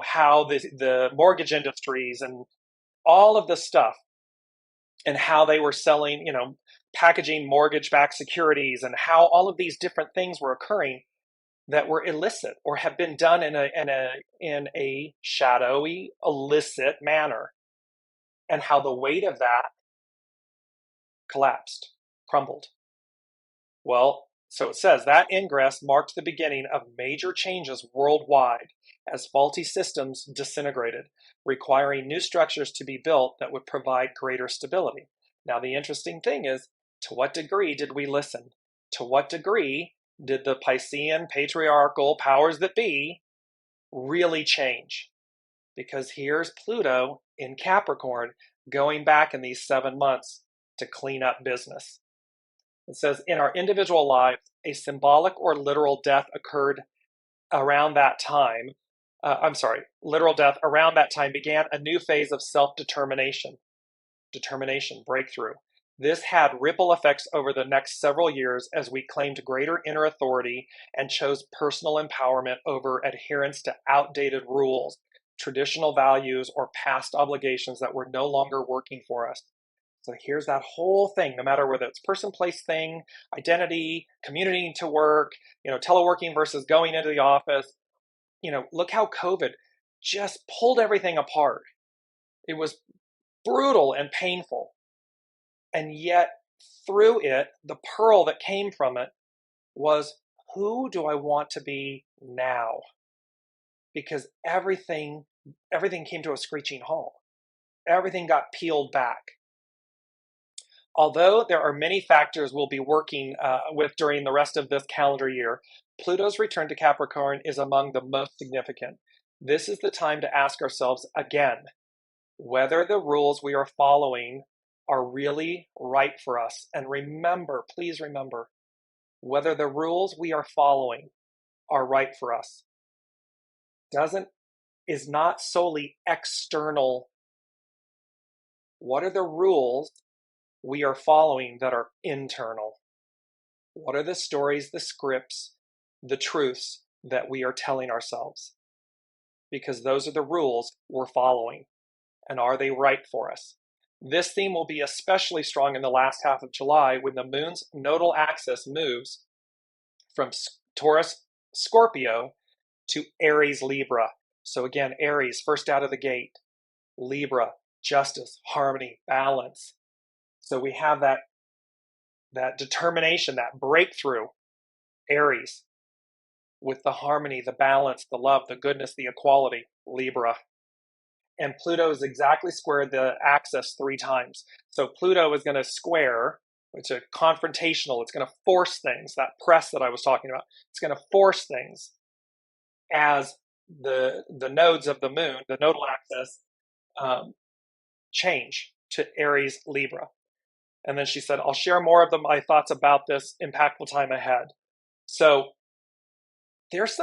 how the mortgage industries and all of this stuff, and how they were selling, packaging mortgage-backed securities, and how all of these different things were occurring that were illicit or have been done in a shadowy, illicit manner, and how the weight of that collapsed, crumbled. Well, so it says that ingress marked the beginning of major changes worldwide as faulty systems disintegrated, requiring new structures to be built that would provide greater stability. Now, the interesting thing is, to what degree did we listen? To what degree did the Piscean patriarchal powers that be really change? Because here's Pluto in Capricorn going back in these 7 months to clean up business. It says, in our individual lives, a symbolic or literal death occurred around that time. Literal death around that time began a new phase of self-determination, breakthrough. This had ripple effects over the next several years as we claimed greater inner authority and chose personal empowerment over adherence to outdated rules, traditional values, or past obligations that were no longer working for us. So here's that whole thing, no matter whether it's person, place, thing, identity, commuting to work, teleworking versus going into the office. Look how COVID just pulled everything apart. It was brutal and painful. And yet through it, the pearl that came from it was, who do I want to be now? Because everything came to a screeching halt. Everything got peeled back. Although there are many factors we'll be working with during the rest of this calendar year, Pluto's return to Capricorn is among the most significant. This is the time to ask ourselves again whether the rules we are following are really right for us. And remember, please remember, whether the rules we are following are right for us is not solely external. What are the rules we are following that are internal? What are the stories, the scripts, the truths that we are telling ourselves? Because those are the rules we're following. And are they right for us? This theme will be especially strong in the last half of July when the moon's nodal axis moves from Taurus Scorpio to Aries Libra. So again, Aries, first out of the gate. Libra, justice, harmony, balance. So we have that determination, that breakthrough, Aries, with the harmony, the balance, the love, the goodness, the equality, Libra. And Pluto is exactly squared the axis 3 times. So Pluto is going to square, which is confrontational. It's going to force things, that press that I was talking about. It's going to force things as the nodes of the moon, the nodal axis, change to Aries Libra. And then she said, I'll share more of my thoughts about this impactful time ahead. So there's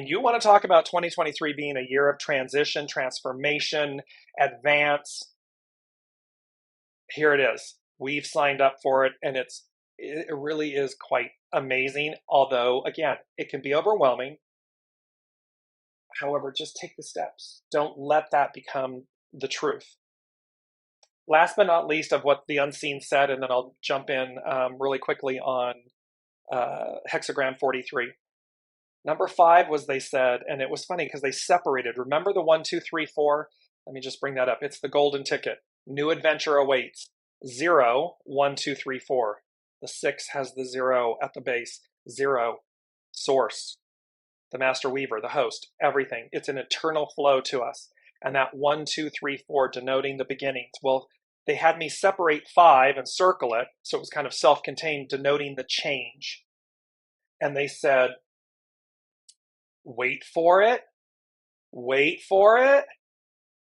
you want to talk about 2023 being a year of transition, transformation, advance. Here it is. We've signed up for it, and it really is quite amazing. Although, again, it can be overwhelming. However, just take the steps. Don't let that become the truth. Last but not least of what the unseen said, and then I'll jump in really quickly on hexagram 43. Number 5 was, they said, and it was funny because they separated. Remember the 1, 2, 3, 4? Let me just bring that up. It's the golden ticket. New adventure awaits. 0, 1, 2, 3, 4. The 6 has the 0 at the base. 0, source, the master weaver, the host, everything. It's an eternal flow to us. And that 1, 2, 3, 4 denoting the beginnings. Well, they had me separate 5 and circle it, so it was kind of self-contained, denoting the change. And they said, wait for it,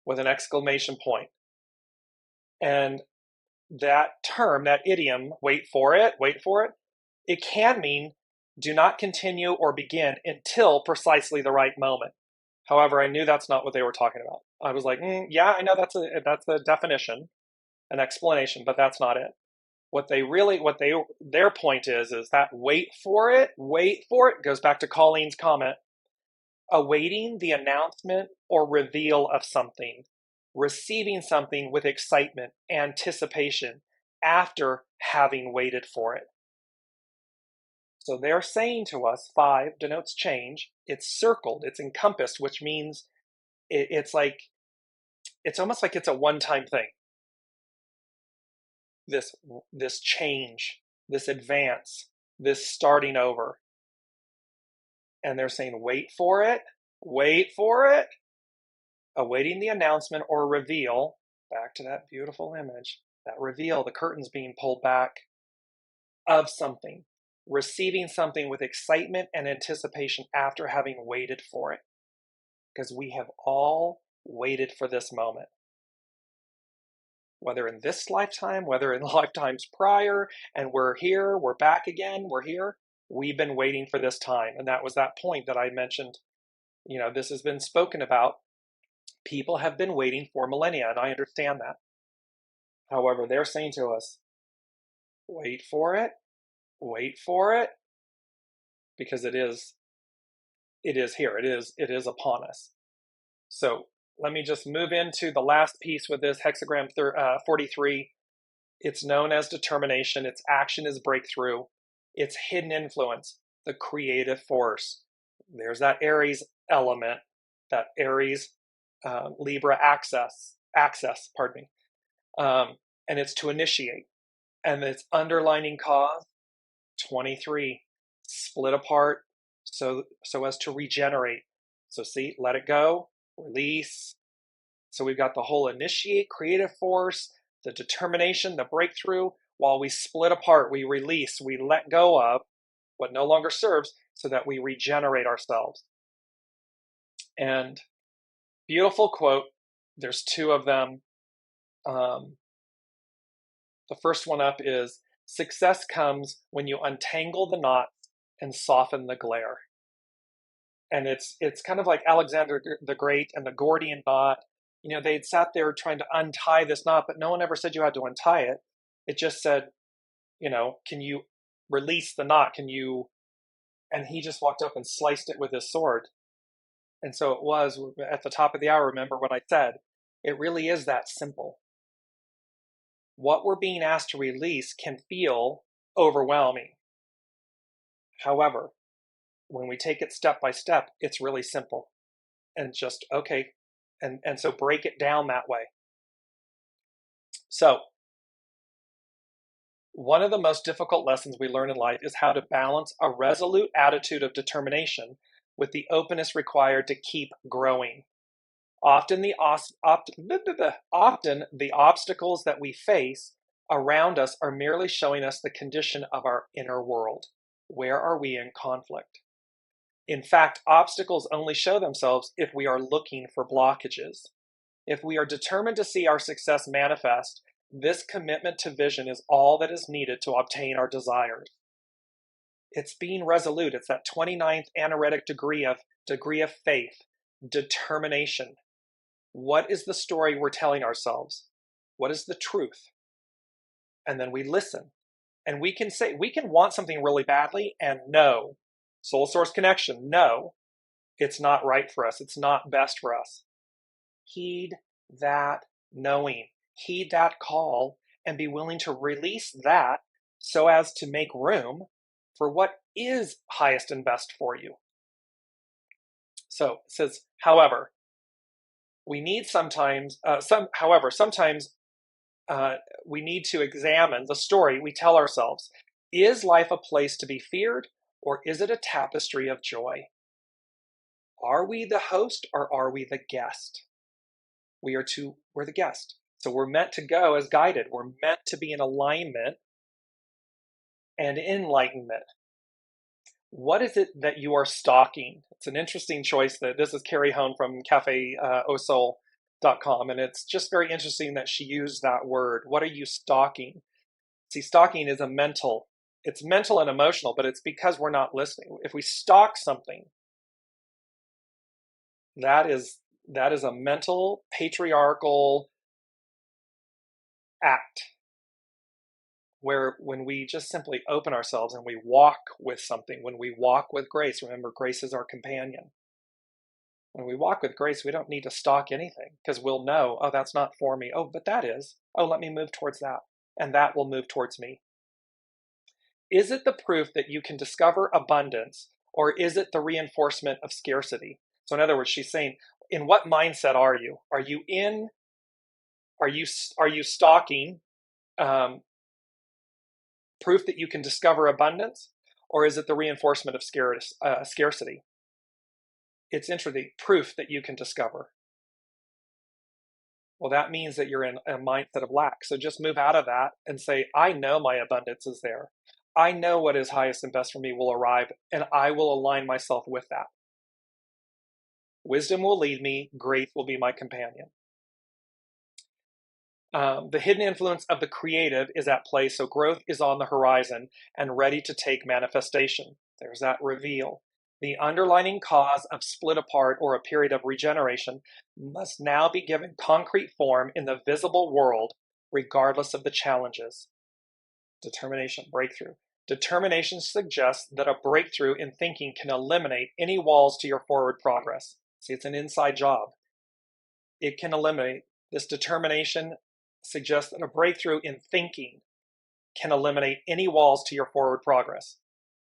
with an exclamation point. And that term, that idiom, wait for it, it can mean do not continue or begin until precisely the right moment. However, I knew that's not what they were talking about. I was like, yeah, I know that's the definition, an explanation, but that's not it. Their point is that wait for it goes back to Colleen's comment. Awaiting the announcement or reveal of something, receiving something with excitement, anticipation, after having waited for it. So they're saying to us, 5 denotes change. It's circled, it's encompassed, which means it's almost like it's a one-time thing. This change, this advance, this starting over. And they're saying, wait for it, awaiting the announcement or reveal, back to that beautiful image, that reveal, the curtains being pulled back, of something, receiving something with excitement and anticipation after having waited for it. Because we have all waited for this moment. Whether in this lifetime, whether in lifetimes prior, and we're here, we're back again, we're here. We've been waiting for this time. And that was that point that I mentioned. This has been spoken about. People have been waiting for millennia, and I understand that. However, they're saying to us, wait for it, because it is here. It is upon us. So let me just move into the last piece with this hexagram 43. It's known as determination. Its action is breakthrough. Its hidden influence, the creative force. There's that Aries element, that Aries Libra access, pardon me. And it's to initiate. And its underlining cause, 23, split apart so as to regenerate. So see, let it go, release. So we've got the whole initiate, creative force, the determination, the breakthrough. While we split apart, we release, we let go of what no longer serves so that we regenerate ourselves. And beautiful quote. There's two of them. The first one up is, success comes when you untangle the knots and soften the glare. And it's kind of like Alexander the Great and the Gordian knot. You know, they'd sat there trying to untie this knot, but no one ever said you had to untie it. It just said, you know, can you release the knot? Can you? And he just walked up and sliced it with his sword. And so it was at the top of the hour. Remember what I said? It really is that simple. What we're being asked to release can feel overwhelming. However, when we take it step by step, it's really simple. And just, okay. And so break it down that way. So, one of the most difficult lessons we learn in life is how to balance a resolute attitude of determination with the openness required to keep growing. Often the obstacles that we face around us are merely showing us the condition of our inner world. Where are we in conflict? In fact, obstacles only show themselves if we are looking for blockages. If we are determined to see our success manifest, this commitment to vision is all that is needed to obtain our desires. It's being resolute. It's that 29th anaretic degree of faith, determination. What is the story we're telling ourselves? What is the truth? And then we listen. And we can want something really badly and no. Soul source connection, no. It's not right for us. It's not best for us. Heed that knowing. Heed that call and be willing to release that so as to make room for what is highest and best for you. So it says, however, we need sometimes we need to examine the story we tell ourselves. Is life a place to be feared, or is it a tapestry of joy? Are we the host or are we the guest? We're the guest. So we're meant to go as guided. We're meant to be in alignment and enlightenment. What is it that you are stalking? It's an interesting choice. This is Carrie Hone from cafeausoul.com, and it's just very interesting that she used that word. What are you stalking? See, stalking is it's mental and emotional, but it's because we're not listening. If we stalk something, that is a mental, patriarchal act where when we just simply open ourselves and we walk with something, when we walk with grace, remember, grace is our companion. When we walk with grace, we don't need to stalk anything because we'll know, oh, that's not for me. Oh, but that is. Oh, let me move towards that. And that will move towards me. Is it the proof that you can discover abundance, or is it the reinforcement of scarcity? So in other words, she's saying, in what mindset are you? Are you stalking proof that you can discover abundance, or is it the reinforcement of scarcity? It's interesting, proof that you can discover. Well, that means that you're in a mindset of lack. So just move out of that and say, I know my abundance is there. I know what is highest and best for me will arrive, and I will align myself with that. Wisdom will lead me. Grace will be my companion. The hidden influence of the creative is at play, so growth is on the horizon and ready to take manifestation. There's that reveal. The underlying cause of split apart or a period of regeneration must now be given concrete form in the visible world, regardless of the challenges. Determination, breakthrough. Determination suggests that a breakthrough in thinking can eliminate any walls to your forward progress. See, it's an inside job. It can eliminate. This determination suggests that a breakthrough in thinking can eliminate any walls to your forward progress.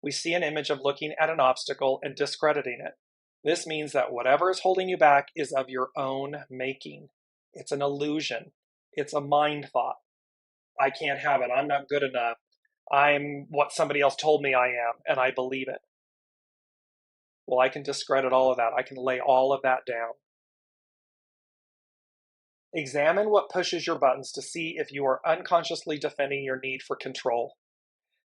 We see an image of looking at an obstacle and discrediting it. This means that whatever is holding you back is of your own making. It's an illusion. It's a mind thought. I can't have it. I'm not good enough. I'm what somebody else told me I am, and I believe it. Well, I can discredit all of that. I can lay all of that down. Examine what pushes your buttons to see if you are unconsciously defending your need for control.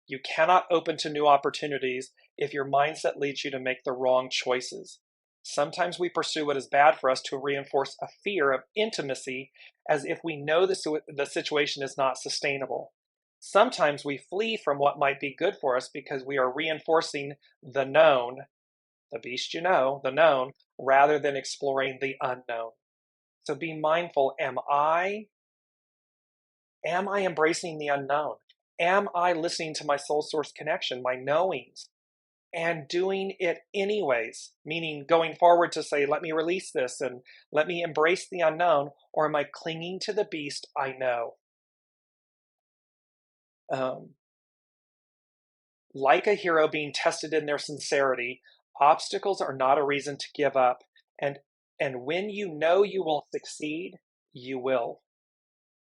You cannot open to new opportunities if your mindset leads you to make the wrong choices. Sometimes we pursue what is bad for us to reinforce a fear of intimacy as if we know the situation is not sustainable. Sometimes we flee from what might be good for us because we are reinforcing the known, the beast you know, the known, rather than exploring the unknown. So be mindful, am I embracing the unknown? Am I listening to my soul source connection, my knowings, and doing it anyways? Meaning going forward to say, let me release this and let me embrace the unknown, or am I clinging to the beast I know? Like a hero being tested in their sincerity, obstacles are not a reason to give up. And when you know you will succeed, you will.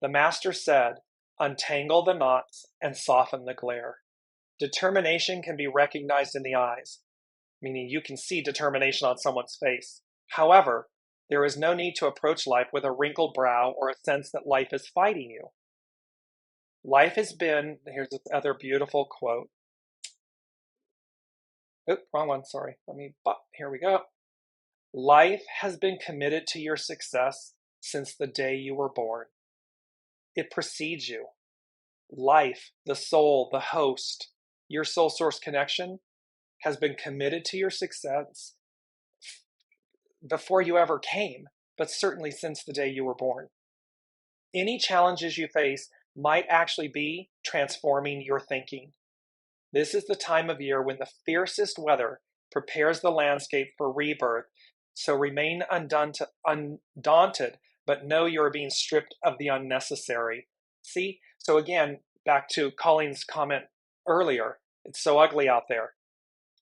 The master said, untangle the knots and soften the glare. Determination can be recognized in the eyes, meaning you can see determination on someone's face. However, there is no need to approach life with a wrinkled brow or a sense that life is fighting you. Life has been, here's this other beautiful quote. Oop, wrong one, sorry. Here we go. Life has been committed to your success since the day you were born. It precedes you. Life, the soul, the host, your soul source connection has been committed to your success before you ever came, but certainly since the day you were born. Any challenges you face might actually be transforming your thinking. This is the time of year when the fiercest weather prepares the landscape for rebirth. So remain undaunted, but know you are being stripped of the unnecessary. See? So again, back to Colleen's comment earlier, it's so ugly out there.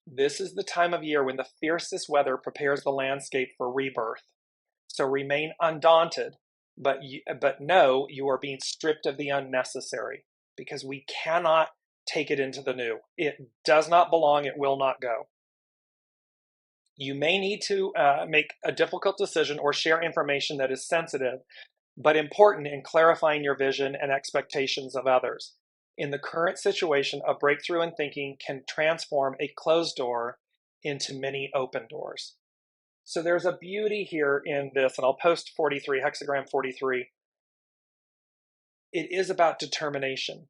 This is the time of year when the fiercest weather prepares the landscape for rebirth. So remain undaunted, but know you are being stripped of the unnecessary, because we cannot take it into the new. It does not belong. It will not go. You may need to make a difficult decision or share information that is sensitive, but important in clarifying your vision and expectations of others. In the current situation, a breakthrough in thinking can transform a closed door into many open doors. So there's a beauty here in this, and I'll post 43, hexagram 43. It is about determination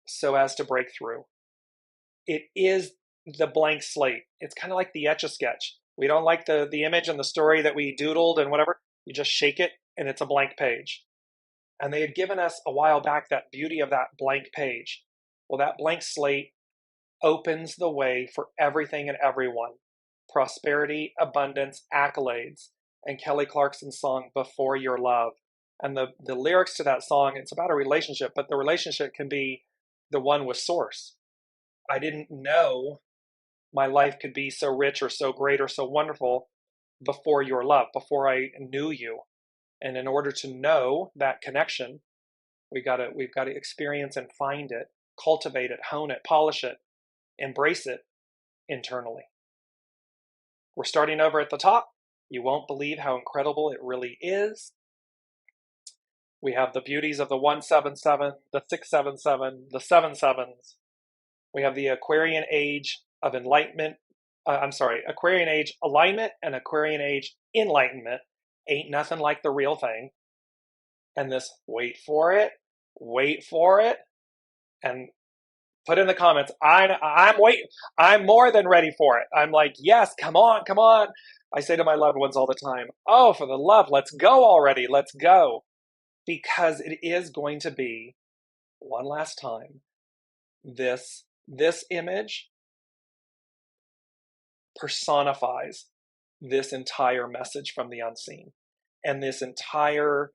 so as to break through. It is the blank slate. It's kind of like the Etch-a-Sketch. We don't like the image and the story that we doodled and whatever. You just shake it and it's a blank page. And they had given us a while back that beauty of that blank page. Well, that blank slate opens the way for everything and everyone. Prosperity, abundance, accolades, and Kelly Clarkson's song, Before Your Love. And the lyrics to that song, it's about a relationship, but the relationship can be the one with Source. I didn't know my life could be so rich or so great or so wonderful before your love, before I knew you. And in order to know that connection, we've got to experience and find it, cultivate it, hone it, polish it, embrace it internally. We're starting over at the top. You won't believe how incredible it really is. We have the beauties of the 177, the 677, the 77s. We have the Aquarian age of enlightenment. Aquarian age alignment and Aquarian age enlightenment. Ain't nothing like the real thing. And this, wait for it, and put in the comments, I'm waiting. I'm more than ready for it. I'm like, yes, come on. I say to my loved ones all the time, oh, for the love, let's go already. Let's go. Because it is going to be, one last time, this image personifies this entire message from the unseen and this entire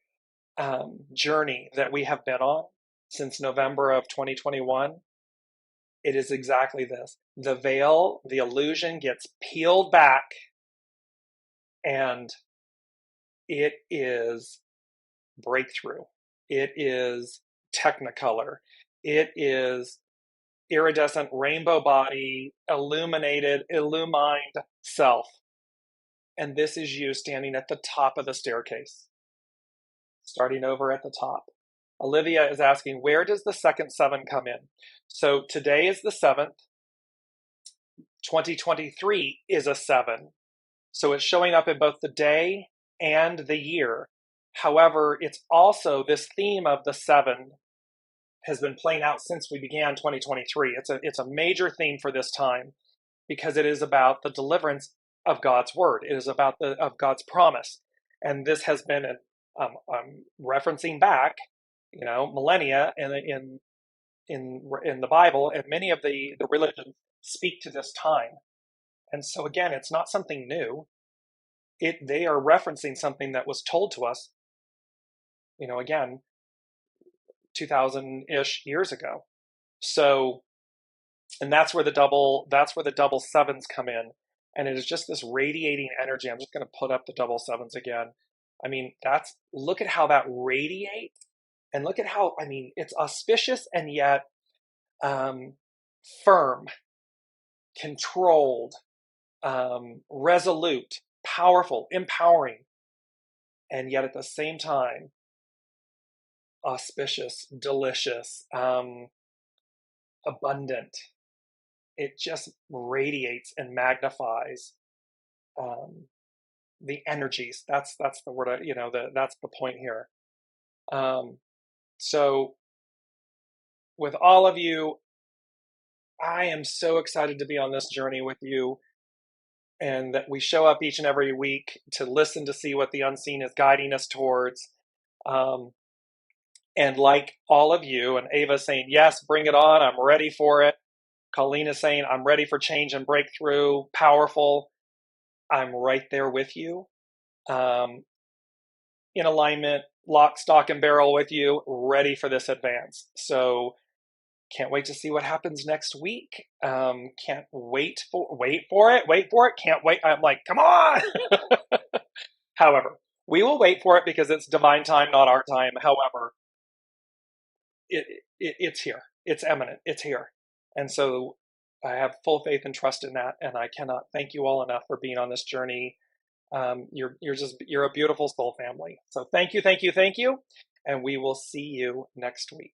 journey that we have been on since November of 2021, it is exactly this. The veil, the illusion gets peeled back, and it is breakthrough. It is technicolor. It is iridescent rainbow body, illuminated, illumined self. And this is you standing at the top of the staircase, starting over at the top. Olivia is asking, where does the second 7 come in? So today is the 7th. 2023 is a 7. So it's showing up in both the day and the year. However, it's also this theme of the 7 has been playing out since we began 2023. It's a major theme for this time because it is about the deliverance of God's word. It is about of God's promise. And this has been referencing back, millennia in the Bible, and many of the religions speak to this time. And so again, it's not something new. They are referencing something that was told to us, again, 2000-ish years ago. So, and that's where the double 7s come in. And it is just this radiating energy. I'm just going to put up the double 7s again. I mean, look at how that radiates, and look at how, it's auspicious and yet firm, controlled, resolute, powerful, empowering, and yet at the same time, auspicious, delicious, abundant. It just radiates and magnifies the energies. That's the word. That's the point here. So, with all of you, I am so excited to be on this journey with you, and that we show up each and every week to listen to see what the unseen is guiding us towards. And like all of you, and Ava saying, yes, bring it on, I'm ready for it. Colleen is saying, I'm ready for change and breakthrough, powerful. I'm right there with you, in alignment, lock, stock, and barrel with you, ready for this advance. So can't wait to see what happens next week. Can't wait for it. Can't wait. I'm like, come on. However, we will wait for it because it's divine time, not our time. However, it's here. It's imminent. It's here. And so I have full faith and trust in that. And I cannot thank you all enough for being on this journey. You're a beautiful soul family. So thank you. And we will see you next week.